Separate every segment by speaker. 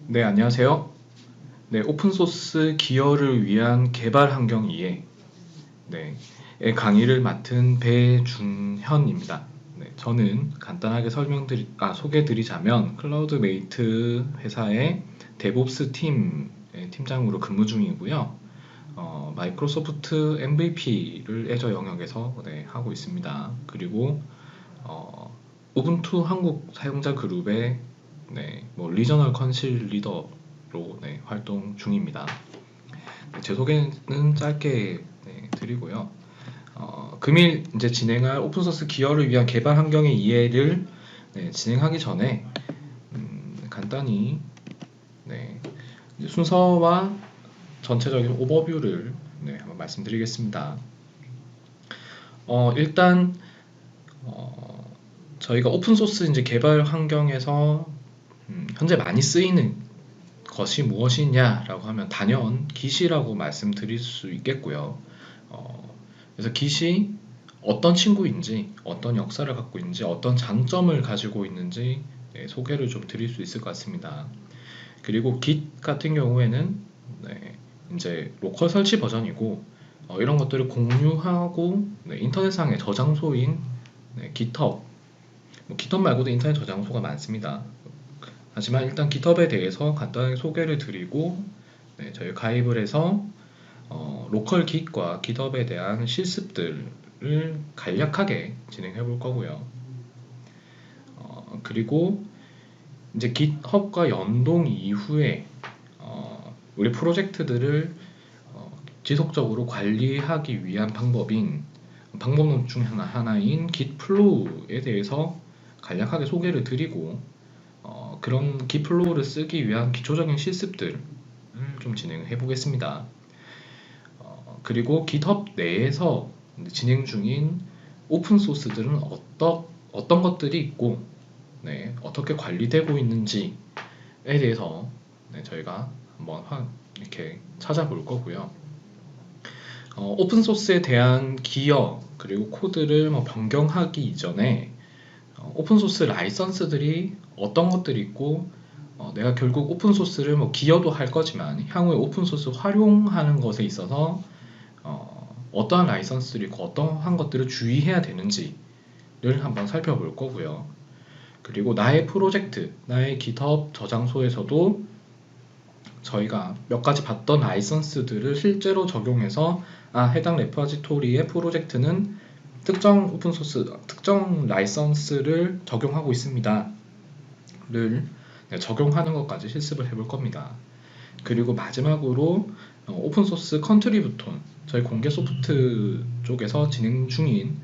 Speaker 1: 네, 안녕하세요. 네, 오픈소스 기여를 위한 개발 환경 이해, 네, 의 강의를 맡은 배준현입니다. 네, 저는 간단하게 소개드리자면 클라우드메이트 회사의 데브옵스 팀 팀장으로 근무 중이고요. 마이크로소프트 MVP를 애저 영역에서 하고 있습니다. 그리고 어, 우분투 한국 사용자 그룹의 리저널 컨실 리더로 활동 중입니다. 제 소개는 짧게 드리고요. 금일 이제 진행할 오픈소스 기여를 위한 개발 환경의 이해를 진행하기 전에 간단히 순서와 전체적인 오버뷰를 한번 말씀드리겠습니다. 일단 저희가 오픈소스 이제 개발 환경에서 현재 많이 쓰이는 것이 무엇이냐라고 하면 단연 Git이라고 말씀드릴 수 있겠고요. 그래서 Git이 어떤 친구인지, 어떤 역사를 갖고 있는지, 어떤 장점을 가지고 있는지 소개를 좀 드릴 수 있을 것 같습니다. 그리고 Git 같은 경우에는 이제 로컬 설치 버전이고 이런 것들을 공유하고 인터넷상의 저장소인 GitHub, GitHub 말고도 인터넷 저장소가 많습니다. 하지만 일단 GitHub에 대해서 간단하게 소개를 드리고 저희 가입을 해서 로컬 Git과 GitHub에 대한 실습들을 간략하게 진행해 볼 거고요. 그리고 이제 GitHub과 연동 이후에 우리 프로젝트들을 지속적으로 관리하기 위한 방법 중 하나인 Git 플로우에 대해서 간략하게 소개를 드리고 그런 Git 플로우를 쓰기 위한 기초적인 실습들을 좀 진행해 보겠습니다. 그리고 GitHub 내에서 진행 중인 오픈 소스들은 어떤 것들이 있고 어떻게 관리되고 있는지에 대해서 저희가 한번 이렇게 찾아볼 거고요. 오픈 소스에 대한 기여 그리고 코드를 변경하기 이전에 오픈 소스 라이선스들이 어떤 것들이 있고 내가 결국 오픈 소스를 기여도 할 거지만 향후에 오픈 소스 활용하는 것에 있어서 어떠한 라이선스들이 있고 어떠한 것들을 주의해야 되는지를 한번 살펴볼 거고요. 그리고 나의 프로젝트, 나의 GitHub 저장소에서도 저희가 몇 가지 봤던 라이선스들을 실제로 적용해서 해당 레퍼지토리의 프로젝트는 특정 오픈소스, 특정 라이선스를 적용하고 있습니다. 를 적용하는 것까지 실습을 해볼 겁니다. 그리고 마지막으로 오픈소스 컨트리부톤, 저희 공개 소프트 쪽에서 진행 중인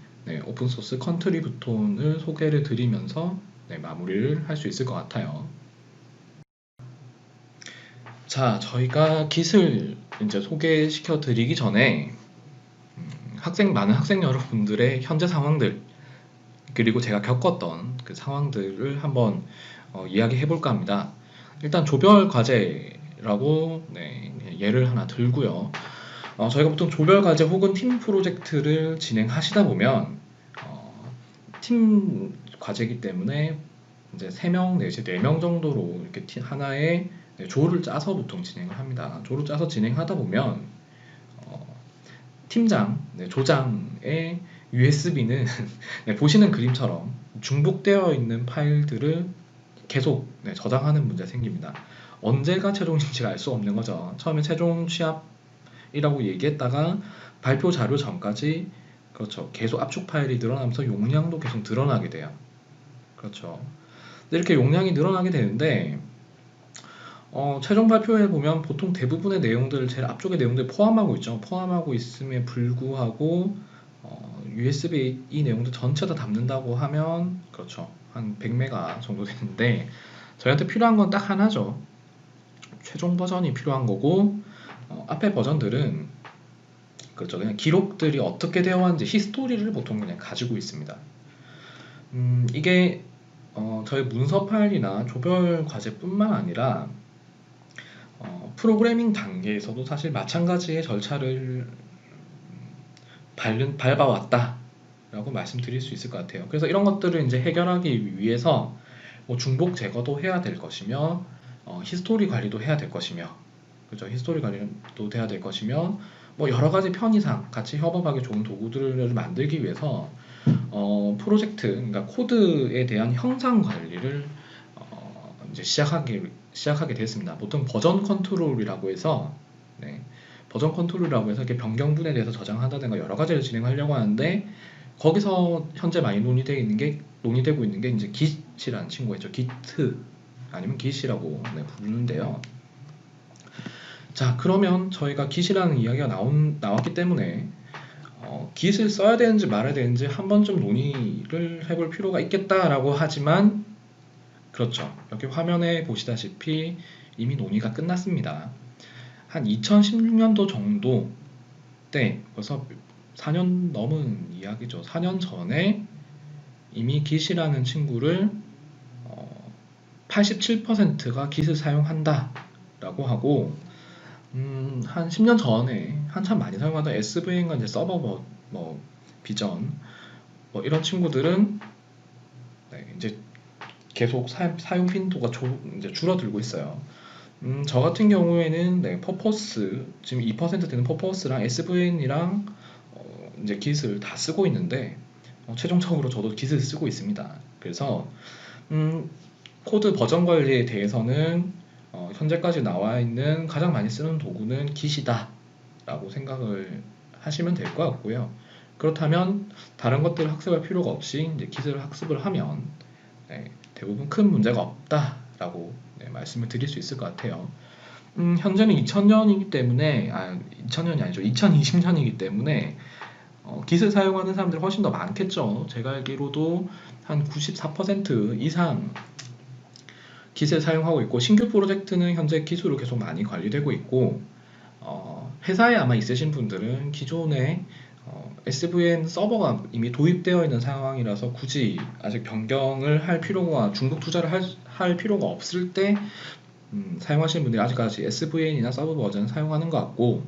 Speaker 1: 오픈소스 컨트리부톤을 소개를 드리면서 마무리를 할 수 있을 것 같아요. 자, 저희가 Git을 이제 소개시켜 드리기 전에 많은 학생 여러분들의 현재 상황들 그리고 제가 겪었던 그 상황들을 한번 이야기해 볼까 합니다. 일단 조별 과제라고 예를 하나 들고요. 저희가 보통 조별 과제 혹은 팀 프로젝트를 진행하시다 보면 팀 과제이기 때문에 이제 3명 내지 4명 정도로 이렇게 하나의 조를 짜서 보통 진행을 합니다. 조를 짜서 진행하다 보면 팀장, 조장의 USB는 보시는 그림처럼 중복되어 있는 파일들을 계속 저장하는 문제가 생깁니다. 언제가 최종인지가 알 수 없는 거죠. 처음에 최종 취합이라고 얘기했다가 발표 자료 전까지 그렇죠. 계속 압축 파일이 늘어나면서 용량도 계속 늘어나게 돼요. 그렇죠. 이렇게 용량이 늘어나게 되는데 최종 발표에 보면 보통 대부분의 내용들을 제일 앞쪽의 내용들 포함하고 있죠. 포함하고 있음에 불구하고 USB 이 내용들 전체 다 담는다고 하면 그렇죠. 한 100메가 정도 되는데 저희한테 필요한 건 딱 하나죠. 최종 버전이 필요한 거고 앞에 버전들은 그렇죠. 그냥 기록들이 어떻게 되어 왔는지 히스토리를 보통 그냥 가지고 있습니다. 이게 저희 문서 파일이나 조별 과제뿐만 아니라 프로그래밍 단계에서도 사실 마찬가지의 절차를 밟아왔다 라고 말씀드릴 수 있을 것 같아요. 그래서 이런 것들을 이제 해결하기 위해서 중복 제거도 해야 될 것이며 히스토리 관리도 해야 될 것이며, 그죠? 히스토리 관리도 돼야 될 것이며, 뭐 여러 가지 편의상 같이 협업하기 좋은 도구들을 만들기 위해서 프로젝트, 그러니까 코드에 대한 형상 관리를 이제 시작하게 됐습니다. 보통 버전 컨트롤이라고 해서, 네, 버전 컨트롤이라고 해서 이렇게 변경분에 대해서 저장한다든가 여러 가지를 진행하려고 하는데, 거기서 현재 많이 논의되고 있는 게 이제 Git이라는 친구가 있죠. Git 아니면 Git이라고 부르는데요. 자, 그러면 저희가 Git이라는 이야기가 나왔기 때문에 Git을 써야 되는지 말아야 되는지 한 번쯤 논의를 해볼 필요가 있겠다라고 하지만, 그렇죠. 여기 화면에 보시다시피 이미 논의가 끝났습니다. 한 2016년도 정도 때, 벌써 4년 넘은 이야기죠. 4년 전에 이미 Git이라는 친구를 87%가 Git을 사용한다 라고 하고, 한 10년 전에 한참 많이 사용하던 SVN과 이제 서버 비전 이런 친구들은 이제 계속 사용 빈도가 이제 줄어들고 있어요. 저 같은 경우에는 퍼포스, 지금 2% 되는 퍼포스랑 SVN이랑 이제 Git을 다 쓰고 있는데, 최종적으로 저도 Git을 쓰고 있습니다. 그래서 코드 버전 관리에 대해서는 현재까지 나와 있는 가장 많이 쓰는 도구는 Git이다 라고 생각을 하시면 될 것 같고요. 그렇다면 다른 것들을 학습할 필요가 없이 이제 Git을 학습을 하면 대부분 큰 문제가 없다 라고 말씀을 드릴 수 있을 것 같아요. 현재는 2000년이기 때문에 2000년이 아니죠. 2020년이기 때문에 Git을 사용하는 사람들이 훨씬 더 많겠죠. 제가 알기로도 한 94% 이상 Git을 사용하고 있고, 신규 프로젝트는 현재 Git으로 계속 많이 관리되고 있고, 회사에 아마 있으신 분들은 기존에 SVN 서버가 이미 도입되어 있는 상황이라서 굳이 아직 변경을 할 필요가, 중복 투자를 할 필요가 없을 때 사용하시는 분들이 아직까지 SVN이나 서버 버전 사용하는 것 같고,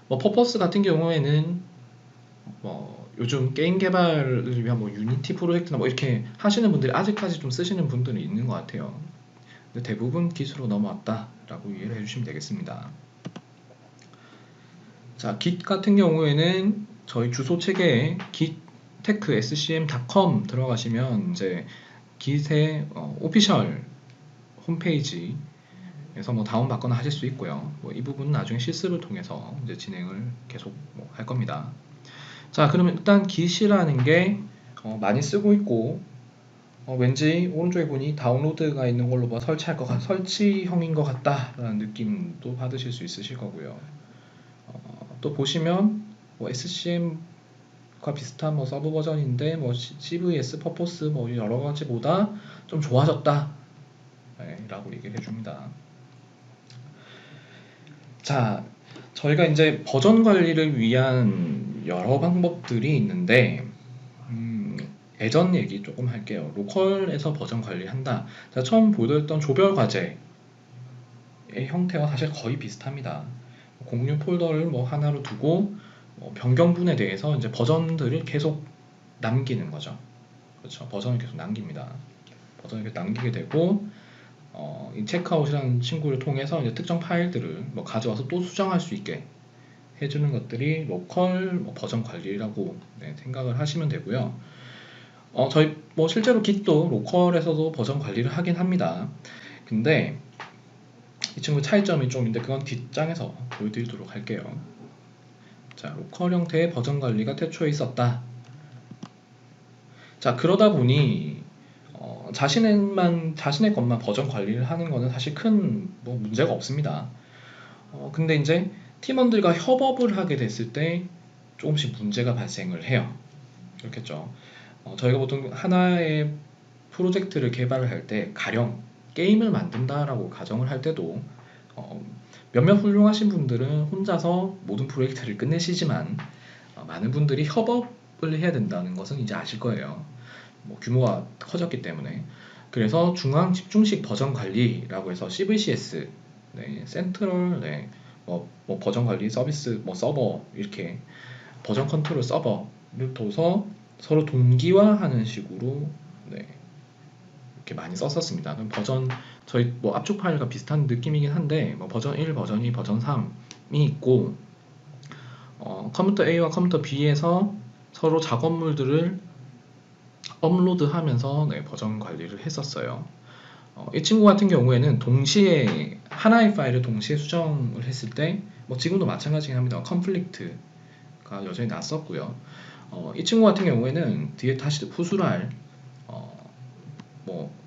Speaker 1: 퍼포스 같은 경우에는 요즘 게임 개발을 위한 유니티 프로젝트나 이렇게 하시는 분들이 아직까지 좀 쓰시는 분들이 있는 것 같아요. 근데 대부분 Git으로 넘어왔다라고 이해를 해주시면 되겠습니다. 자, Git 같은 경우에는 저희 주소 체계에 gittechscm.com 들어가시면 이제 Git의 오피셜 홈페이지에서 다운받거나 하실 수 있고요. 이 부분은 나중에 실습을 통해서 이제 진행을 계속 할 겁니다. 자, 그러면 일단 Git이라는 게 많이 쓰고 있고, 왠지 오른쪽에 보니 다운로드가 있는 걸로 설치형인 것 같다라는 느낌도 받으실 수 있으실 거고요. 또 보시면 SCM과 비슷한 서브 버전인데 CVS, 퍼포스 여러 가지보다 좀 좋아졌다 라고 얘기를 해줍니다. 자, 저희가 이제 버전 관리를 위한 여러 방법들이 있는데, 예전 얘기 조금 할게요. 로컬에서 버전 관리한다. 자, 처음 보여드렸던 조별 과제의 형태와 사실 거의 비슷합니다. 공유 폴더를 하나로 두고 변경분에 대해서 이제 버전들을 계속 남기는 거죠. 그렇죠. 버전을 계속 남깁니다. 버전을 계속 남기게 되고, 이 체크아웃이라는 친구를 통해서 이제 특정 파일들을 가져와서 또 수정할 수 있게 해주는 것들이 로컬 버전 관리라고 생각을 하시면 되고요. 저희 실제로 Git도 로컬에서도 버전 관리를 하긴 합니다. 근데 이 친구 차이점이 좀 있는데 그건 뒷장에서 보여드리도록 할게요. 자, 로컬 형태의 버전 관리가 태초에 있었다. 자, 그러다 보니 자신의 것만 버전 관리를 하는 거는 사실 큰 문제가 없습니다. 근데 이제 팀원들과 협업을 하게 됐을 때 조금씩 문제가 발생을 해요. 그렇겠죠. 저희가 보통 하나의 프로젝트를 개발을 할 때, 가령 게임을 만든다라고 가정을 할 때도 몇몇 훌륭하신 분들은 혼자서 모든 프로젝트를 끝내시지만, 많은 분들이 협업을 해야 된다는 것은 이제 아실 거예요. 규모가 커졌기 때문에. 그래서 중앙 집중식 버전 관리라고 해서 CVCS, 센트럴, 버전 관리 서비스, 서버, 이렇게 버전 컨트롤 서버를 둬서 서로 동기화하는 식으로 이렇게 많이 썼었습니다. 그럼 버전 저희 뭐 압축 파일과 비슷한 느낌이긴 한데 뭐 버전 1, 버전 2, 버전 3이 있고 컴퓨터 A와 컴퓨터 B에서 서로 작업물들을 업로드하면서 네, 버전 관리를 했었어요. 이 친구 같은 경우에는 동시에 하나의 파일을 동시에 수정을 했을 때 뭐 지금도 마찬가지긴 합니다. 컨플릭트가 여전히 났었고요. 이 친구 같은 경우에는 뒤에 다시 후술할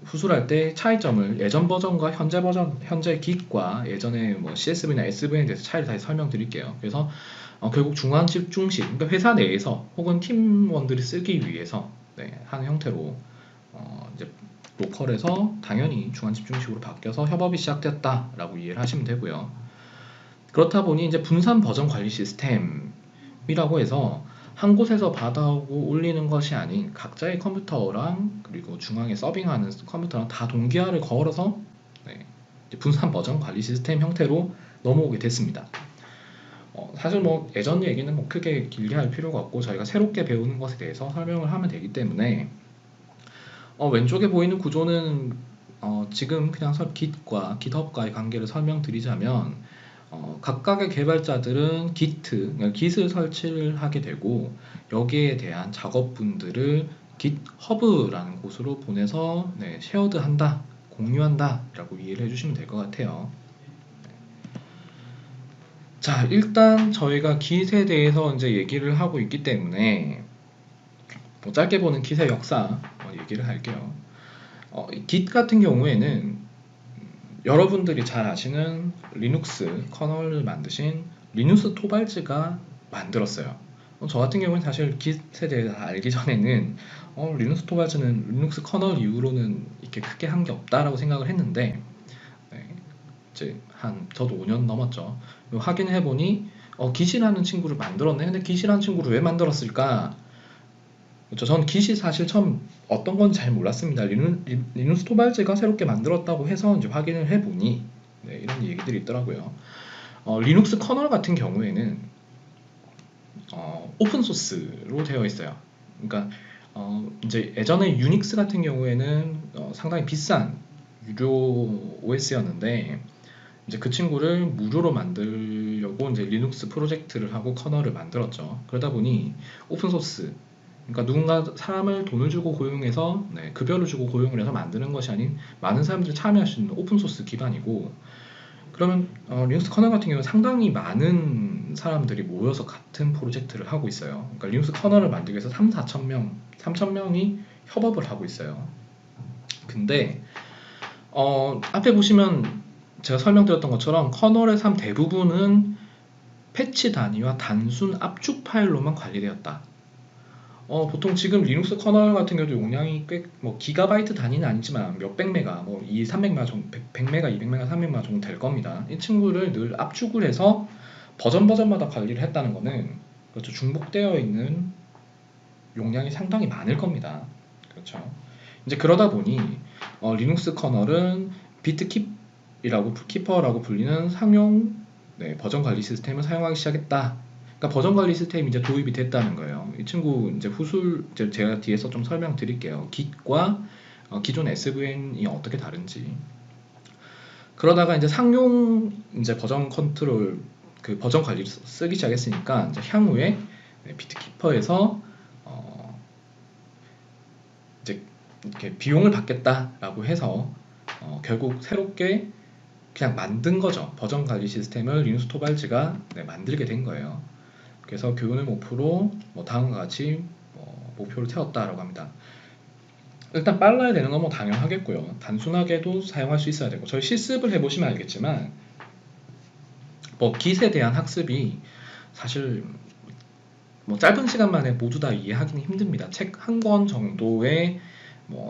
Speaker 1: 후술할 때 차이점을 예전 버전과 현재 버전, 현재 Git과 예전에 뭐 CSV나 SV에 대해서 차이를 다시 설명드릴게요. 그래서 결국 중앙 집중식, 그러니까 회사 내에서 혹은 팀원들이 쓰기 위해서 하는 형태로 이제 로컬에서 당연히 중앙 집중식으로 바뀌어서 협업이 시작됐다라고 이해를 하시면 되고요. 그렇다 보니 이제 분산 버전 관리 시스템이라고 해서 한 곳에서 받아오고 올리는 것이 아닌 각자의 컴퓨터랑 그리고 중앙에 서빙하는 컴퓨터랑 다 동기화를 걸어서 이제 분산 버전 관리 시스템 형태로 넘어오게 됐습니다. 사실 뭐 예전 얘기는 뭐 크게 길게 할 필요가 없고 저희가 새롭게 배우는 것에 대해서 설명을 하면 되기 때문에 왼쪽에 보이는 구조는 지금 그냥 Git과 GitHub과의 관계를 설명드리자면 각각의 개발자들은 Git을 설치를 하게 되고 여기에 대한 작업분들을 GitHub라는 곳으로 보내서 쉐어드한다, 공유한다 라고 이해를 해주시면 될 것 같아요. 자, 일단 저희가 Git에 대해서 이제 얘기를 하고 있기 때문에 뭐 짧게 보는 Git의 역사 얘기를 할게요. Git 같은 경우에는 여러분들이 잘 아시는 리눅스 커널을 만드신 리누스 토발즈가 만들었어요. 저 같은 경우는 사실 Git에 대해서 알기 전에는 리누스 토발즈는 리눅스 커널 이후로는 이렇게 크게 한 게 없다라고 생각을 했는데 이제 저도 5년 넘었죠. 확인해 보니 Git이라는 친구를 만들었네. 근데 Git이라는 친구를 왜 만들었을까? 그렇죠. 전 Git이 사실 처음 어떤 건 잘 몰랐습니다. 리누스 토발즈가 새롭게 만들었다고 해서 이제 확인을 해보니 이런 얘기들이 있더라고요. 리눅스 커널 같은 경우에는 오픈 소스로 되어 있어요. 그러니까 이제 예전에 유닉스 같은 경우에는 상당히 비싼 유료 OS였는데 이제 그 친구를 무료로 만들려고 이제 리눅스 프로젝트를 하고 커널을 만들었죠. 그러다 보니 오픈 소스, 그러니까 누군가 사람을 돈을 주고 고용해서 급여를 주고 고용을 해서 만드는 것이 아닌 많은 사람들이 참여할 수 있는 오픈 소스 기반이고, 그러면 리눅스 커널 같은 경우는 상당히 많은 사람들이 모여서 같은 프로젝트를 하고 있어요. 그러니까 리눅스 커널을 만들기 위해서 3,000명이 협업을 하고 있어요. 근데 앞에 보시면 제가 설명드렸던 것처럼 커널의 삶 대부분은 패치 단위와 단순 압축 파일로만 관리되었다. 보통 지금 리눅스 커널 같은 경우도 용량이 꽤 뭐 기가바이트 단위는 아니지만 몇백 메가, 뭐 300메가 정도, 100메가, 200메가, 300메가 정도 될 겁니다. 이 친구를 늘 압축을 해서 버전마다 관리를 했다는 거는 그렇죠. 중복되어 있는 용량이 상당히 많을 겁니다. 그렇죠. 이제 그러다 보니 리눅스 커널은 키퍼라고 불리는 상용 버전 관리 시스템을 사용하기 시작했다. 그러니까 버전 관리 시스템이 이제 도입이 됐다는 거예요. 이 친구 이제 제가 뒤에서 좀 설명드릴게요. Git과 기존 SVN이 어떻게 다른지. 그러다가 이제 상용 이제 버전 컨트롤 버전 관리를 쓰기 시작했으니까 이제 향후에 비트키퍼에서 이제 이렇게 비용을 받겠다라고 해서 결국 새롭게 그냥 만든 거죠. 버전 관리 시스템을 리눅스 토발즈가 만들게 된 거예요. 그래서 교훈의 목표로 다음과 같이 목표를 세웠다라고 합니다. 일단 빨라야 되는 건 뭐 당연하겠고요. 단순하게도 사용할 수 있어야 되고, 저희 실습을 해보시면 알겠지만 Git에 대한 학습이 사실 짧은 시간 만에 모두 다 이해하기는 힘듭니다. 책 한 권 정도의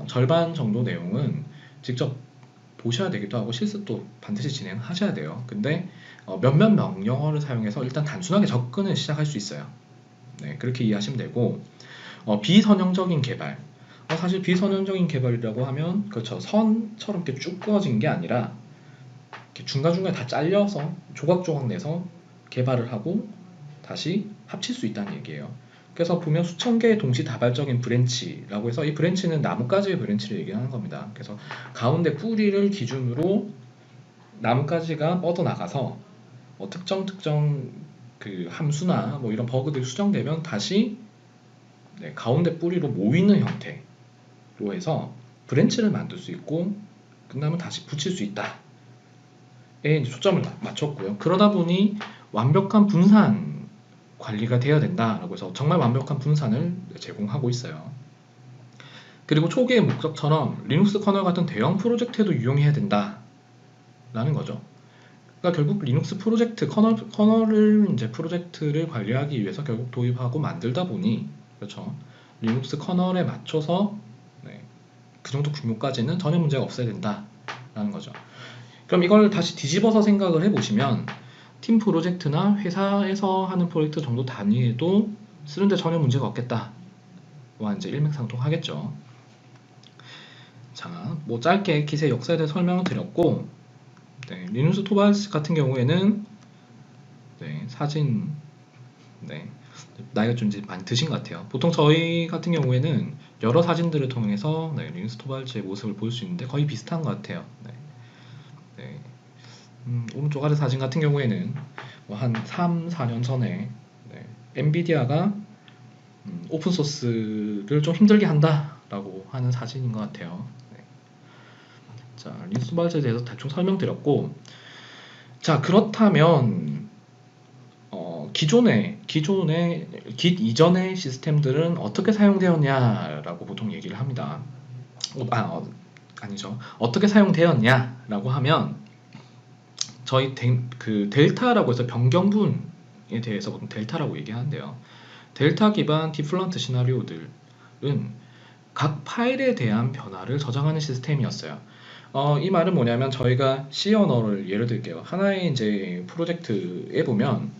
Speaker 1: 절반 정도 내용은 직접 보셔야 되기도 하고 실습도 반드시 진행하셔야 돼요. 근데 몇몇 명령어를 사용해서 일단 단순하게 접근을 시작할 수 있어요. 그렇게 이해하시면 되고, 비선형적인 개발. 사실 비선형적인 개발이라고 하면 그렇죠. 선처럼 이렇게 쭉 그어진 게 아니라 이렇게 중간중간에 다 잘려서 조각조각 내서 개발을 하고 다시 합칠 수 있다는 얘기예요. 그래서 보면 수천 개의 동시다발적인 브랜치라고 해서 이 브랜치는 나뭇가지의 브랜치를 얘기하는 겁니다. 그래서 가운데 뿌리를 기준으로 나뭇가지가 뻗어나가서 특정 그 함수나 뭐 이런 버그들이 수정되면 다시 가운데 뿌리로 모이는 형태로 해서 브랜치를 만들 수 있고 끝나면 다시 붙일 수 있다에 이제 초점을 맞췄고요. 그러다 보니 완벽한 분산 관리가 되어야 된다라고 해서 정말 완벽한 분산을 제공하고 있어요. 그리고 초기의 목적처럼 리눅스 커널 같은 대형 프로젝트에도 유용해야 된다라는 거죠. 그러니까 결국 리눅스 프로젝트 커널을 이제 프로젝트를 관리하기 위해서 결국 도입하고 만들다 보니 그렇죠. 리눅스 커널에 맞춰서 그 정도 규모까지는 전혀 문제가 없어야 된다라는 거죠. 그럼 이걸 다시 뒤집어서 생각을 해보시면 팀 프로젝트나 회사에서 하는 프로젝트 정도 단위에도 쓰는데 전혀 문제가 없겠다와 이제 일맥상통하겠죠. 자, 뭐 짧게 기세 역사에 대해 설명을 드렸고, 리눅스 토발츠 같은 경우에는 사진 나이가 좀 이제 많이 드신 것 같아요. 보통 저희 같은 경우에는 여러 사진들을 통해서 리눅스 토발츠의 모습을 볼 수 있는데 거의 비슷한 것 같아요. 오른쪽 아래 사진 같은 경우에는 한 3, 4년 전에 엔비디아가 오픈소스를 좀 힘들게 한다라고 하는 사진인 것 같아요. 자, 리눅스 토발츠에 대해서 대충 설명드렸고, 자, 그렇다면 기존의 Git 이전의 시스템들은 어떻게 사용되었냐라고 보통 얘기를 합니다. 아니죠. 어떻게 사용되었냐라고 하면 저희 그 델타라고 해서 변경분에 대해서 보통 델타라고 얘기하는데요. 델타 기반 디플런트 시나리오들은 각 파일에 대한 변화를 저장하는 시스템이었어요. 이 말은 뭐냐면 저희가 C 언어를 예를 들게요. 하나의 이제 프로젝트에 보면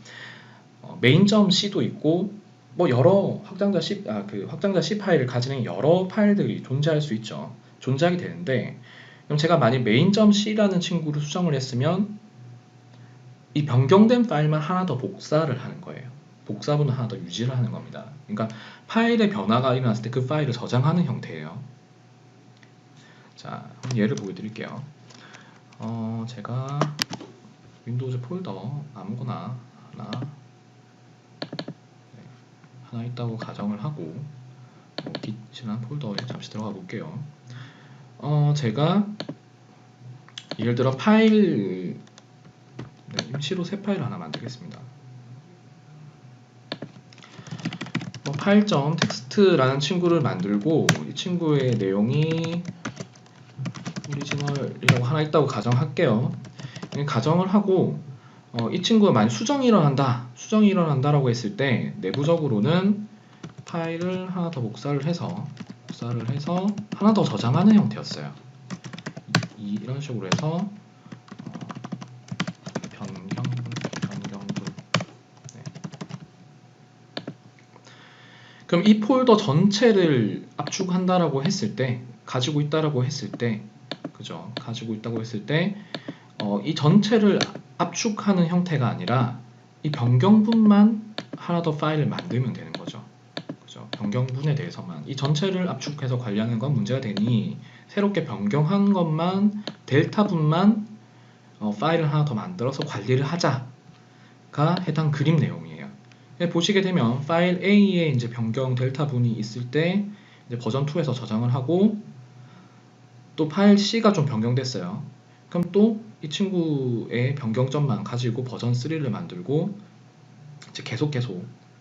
Speaker 1: main.c도 있고 뭐 여러 확장자 C 파일을 가지는 여러 파일들이 존재할 수 있죠. 존재하게 되는데, 그럼 제가 만약 main.c라는 친구를 수정을 했으면 이 변경된 파일만 하나 더 복사를 하는 거예요. 복사분을 하나 더 유지를 하는 겁니다. 그러니까 파일의 변화가 일어났을 때 그 파일을 저장하는 형태예요. 자, 예를 보여드릴게요. 제가 윈도우즈 폴더 아무거나 하나 있다고 가정을 하고 Git이라는 폴더에 잠시 들어가 볼게요. 제가 예를 들어 파일 임시로 새 파일을 하나 만들겠습니다. 파일.txt라는 친구를 만들고 이 친구의 내용이 오리지널이라고 하나 있다고 가정할게요. 가정을 하고 이 친구가 만약 수정이 일어난다라고 했을 때 내부적으로는 파일을 하나 더 복사를 해서 하나 더 저장하는 형태였어요. 이런 식으로 해서 변경분. 그럼 이 폴더 전체를 압축한다라고 했을 때, 가지고 있다고 했을 때, 이 전체를 압축하는 형태가 아니라 이 변경분만 하나 더 파일을 만들면 되는 거죠. 변경분에 대해서만 이 전체를 압축해서 관리하는 건 문제가 되니 새롭게 변경한 것만 델타분만 파일을 하나 더 만들어서 관리를 하자가 해당 그림 내용이에요. 보시게 되면 파일 A에 이제 변경 델타분이 있을 때 이제 버전 2에서 저장을 하고, 또 파일 C가 좀 변경됐어요. 그럼 또 이 친구의 변경점만 가지고 버전 3를 만들고 이제 계속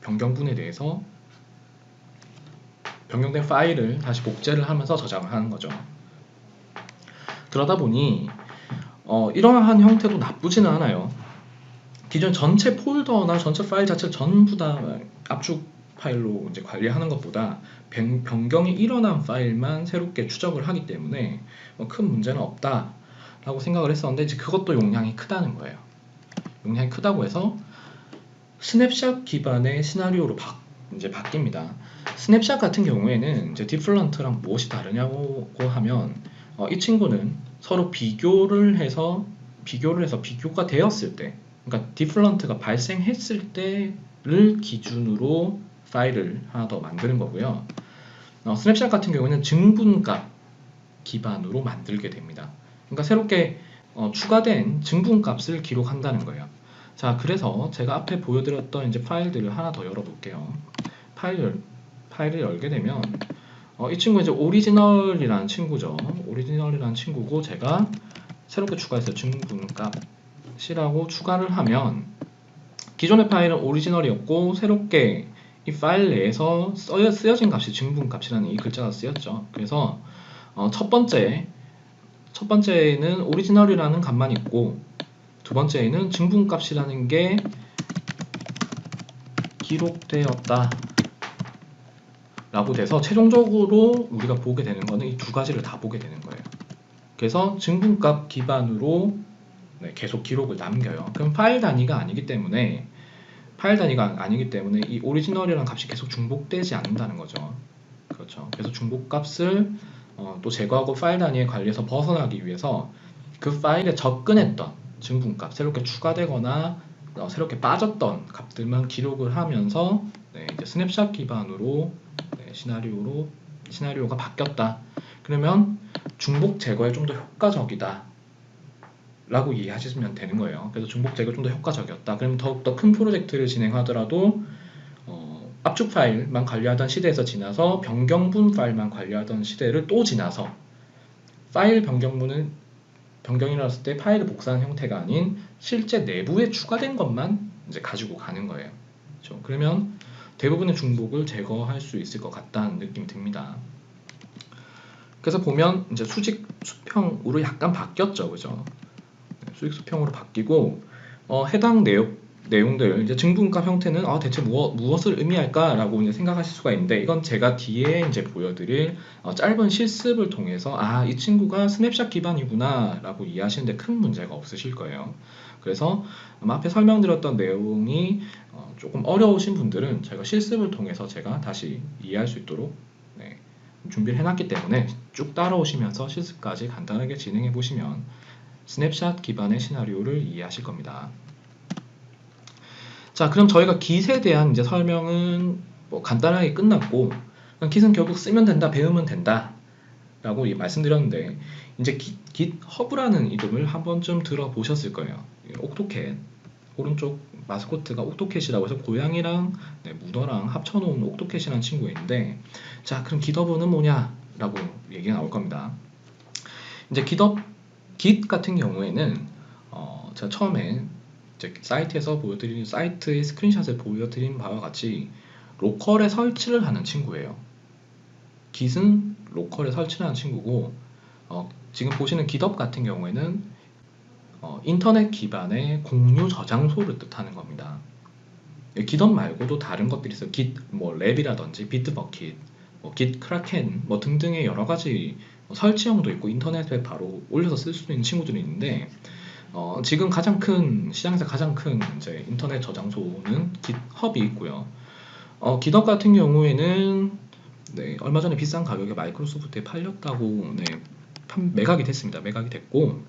Speaker 1: 변경분에 대해서 변경된 파일을 다시 복제를 하면서 저장을 하는 거죠. 그러다 보니 이러한 형태도 나쁘지는 않아요. 기존 전체 폴더나 전체 파일 자체를 전부 다 압축 파일로 이제 관리하는 것보다 변경이 일어난 파일만 새롭게 추적을 하기 때문에 큰 문제는 없다라고 생각을 했었는데, 이제 그것도 용량이 크다는 거예요. 용량이 크다고 해서 스냅샷 기반의 시나리오로 이제 바뀝니다. 스냅샷 같은 경우에는 이제 디플런트랑 무엇이 다르냐고 하면 이 친구는 서로 비교를 해서 비교가 되었을 때, 그러니까 디플런트가 발생했을 때를 기준으로 파일을 하나 더 만드는 거고요. 스냅샷 같은 경우는 증분값 기반으로 만들게 됩니다. 그러니까 새롭게 추가된 증분값을 기록한다는 거예요. 자, 그래서 제가 앞에 보여드렸던 이제 파일들을 하나 더 열어볼게요. 파일을 열게 되면 이 친구 이제 오리지널이라는 친구죠. 오리지널이라는 친구고 제가 새롭게 추가해서 증분값이라고 추가를 하면 기존의 파일은 오리지널이었고 새롭게 이 파일 내에서 쓰여진 값이 증분값이라는 이 글자가 쓰였죠. 그래서 첫 번째에는 오리지널이라는 값만 있고 두 번째에는 증분값이라는 게 기록되었다 라고 돼서 최종적으로 우리가 보게 되는 거는 이 두 가지를 다 보게 되는 거예요. 그래서 증분값 기반으로 계속 기록을 남겨요. 그럼 파일 단위가 아니기 때문에 이 오리지널이라는 값이 계속 중복되지 않는다는 거죠. 그렇죠. 그래서 중복값을 또 제거하고 파일 단위의 관리에서 벗어나기 위해서 그 파일에 접근했던 증분값, 새롭게 추가되거나 새롭게 빠졌던 값들만 기록을 하면서 이제 스냅샷 기반으로 시나리오가 바뀌었다. 그러면 중복 제거에 좀 더 효과적이다 라고 이해하시면 되는 거예요. 그래서 중복 제거가 좀 더 효과적이었다. 그러면 더욱더 큰 프로젝트를 진행하더라도 압축 파일만 관리하던 시대에서 지나서 변경분 파일만 관리하던 시대를 또 지나서 파일 변경이 일어났을 때 파일을 복사한 형태가 아닌 실제 내부에 추가된 것만 이제 가지고 가는 거예요. 그렇죠? 그러면 대부분의 중복을 제거할 수 있을 것 같다는 느낌이 듭니다. 그래서 보면 이제 수직 수평으로 약간 바뀌었죠, 그죠? 수직 수평으로 바뀌고 해당 내용들 이제 증분값 형태는 대체 무엇을 의미할까라고 이제 생각하실 수가 있는데 이건 제가 뒤에 이제 보여드릴 짧은 실습을 통해서 이 친구가 스냅샷 기반이구나라고 이해하시는데 큰 문제가 없으실 거예요. 그래서 아마 앞에 설명드렸던 내용이 조금 어려우신 분들은 제가 실습을 통해서 제가 다시 이해할 수 있도록 준비를 해놨기 때문에 쭉 따라오시면서 실습까지 간단하게 진행해 보시면 스냅샷 기반의 시나리오를 이해하실 겁니다. 자, 그럼 저희가 깃에 대한 이제 설명은 간단하게 끝났고 깃은 결국 쓰면 된다, 배우면 된다 라고 말씀드렸는데 이제 깃허브라는 이름을 한 번쯤 들어보셨을 거예요. 옥토캣, 오른쪽 마스코트가 옥토캣이라고 해서 고양이랑 문어랑 합쳐놓은 옥토캣이라는 친구가 있는데 자, 그럼 깃허브는 뭐냐 라고 얘기가 나올 겁니다. 이제 깃 같은 경우에는 제가 처음에 이제 사이트에서 보여드린 사이트의 스크린샷을 보여드린 바와 같이 로컬에 설치를 하는 친구예요. 깃은 로컬에 설치를 하는 친구고 지금 보시는 깃업 같은 경우에는 인터넷 기반의 공유 저장소를 뜻하는 겁니다. 깃업 말고도 다른 것들이 있어요. 깃 랩이라든지 비트버킷, 깃 크라켄 등등의 여러 가지 설치형도 있고 인터넷에 바로 올려서 쓸 수 있는 친구들이 있는데 지금 시장에서 가장 큰 이제 인터넷 저장소는 깃허브이 있고요. 깃허브 같은 경우에는 얼마 전에 비싼 가격에 마이크로소프트에 팔렸다고 매각이 됐습니다. 매각이 됐고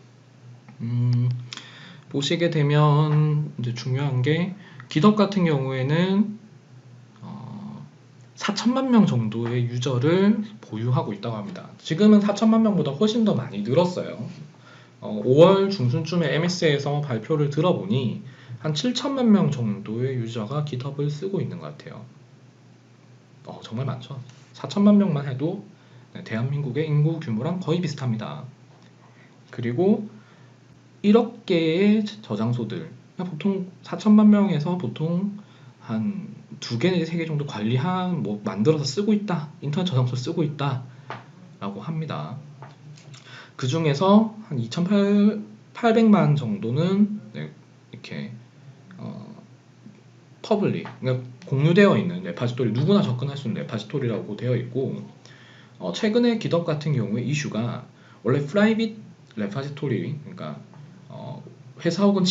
Speaker 1: 보시게 되면 이제 중요한 게 깃허브 같은 경우에는 4천만 명 정도의 유저를 보유하고 있다고 합니다. 지금은 4천만 명보다 훨씬 더 많이 늘었어요. 5월 중순쯤에 MS에서 발표를 들어보니 한 7천만 명 정도의 유저가 깃허브를 쓰고 있는 것 같아요. 정말 많죠. 4천만 명만 해도 대한민국의 인구 규모랑 거의 비슷합니다. 그리고 1억 개의 저장소들, 보통 4천만 명에서 보통 한 2개 내지 3개 정도 만들어서 쓰고 있다, 인터넷 저장소 쓰고 있다 라고 합니다. 그 중에서 한 2,800만 정도는 이렇게 퍼블릭, 그러니까 공유되어 있는 레파지토리, 누구나 접근할 수 있는 레파지토리라고 되어 있고 최근에 깃허브 같은 경우에 이슈가 원래 프라이빗 레파지토리, 그러니까 회사 혹은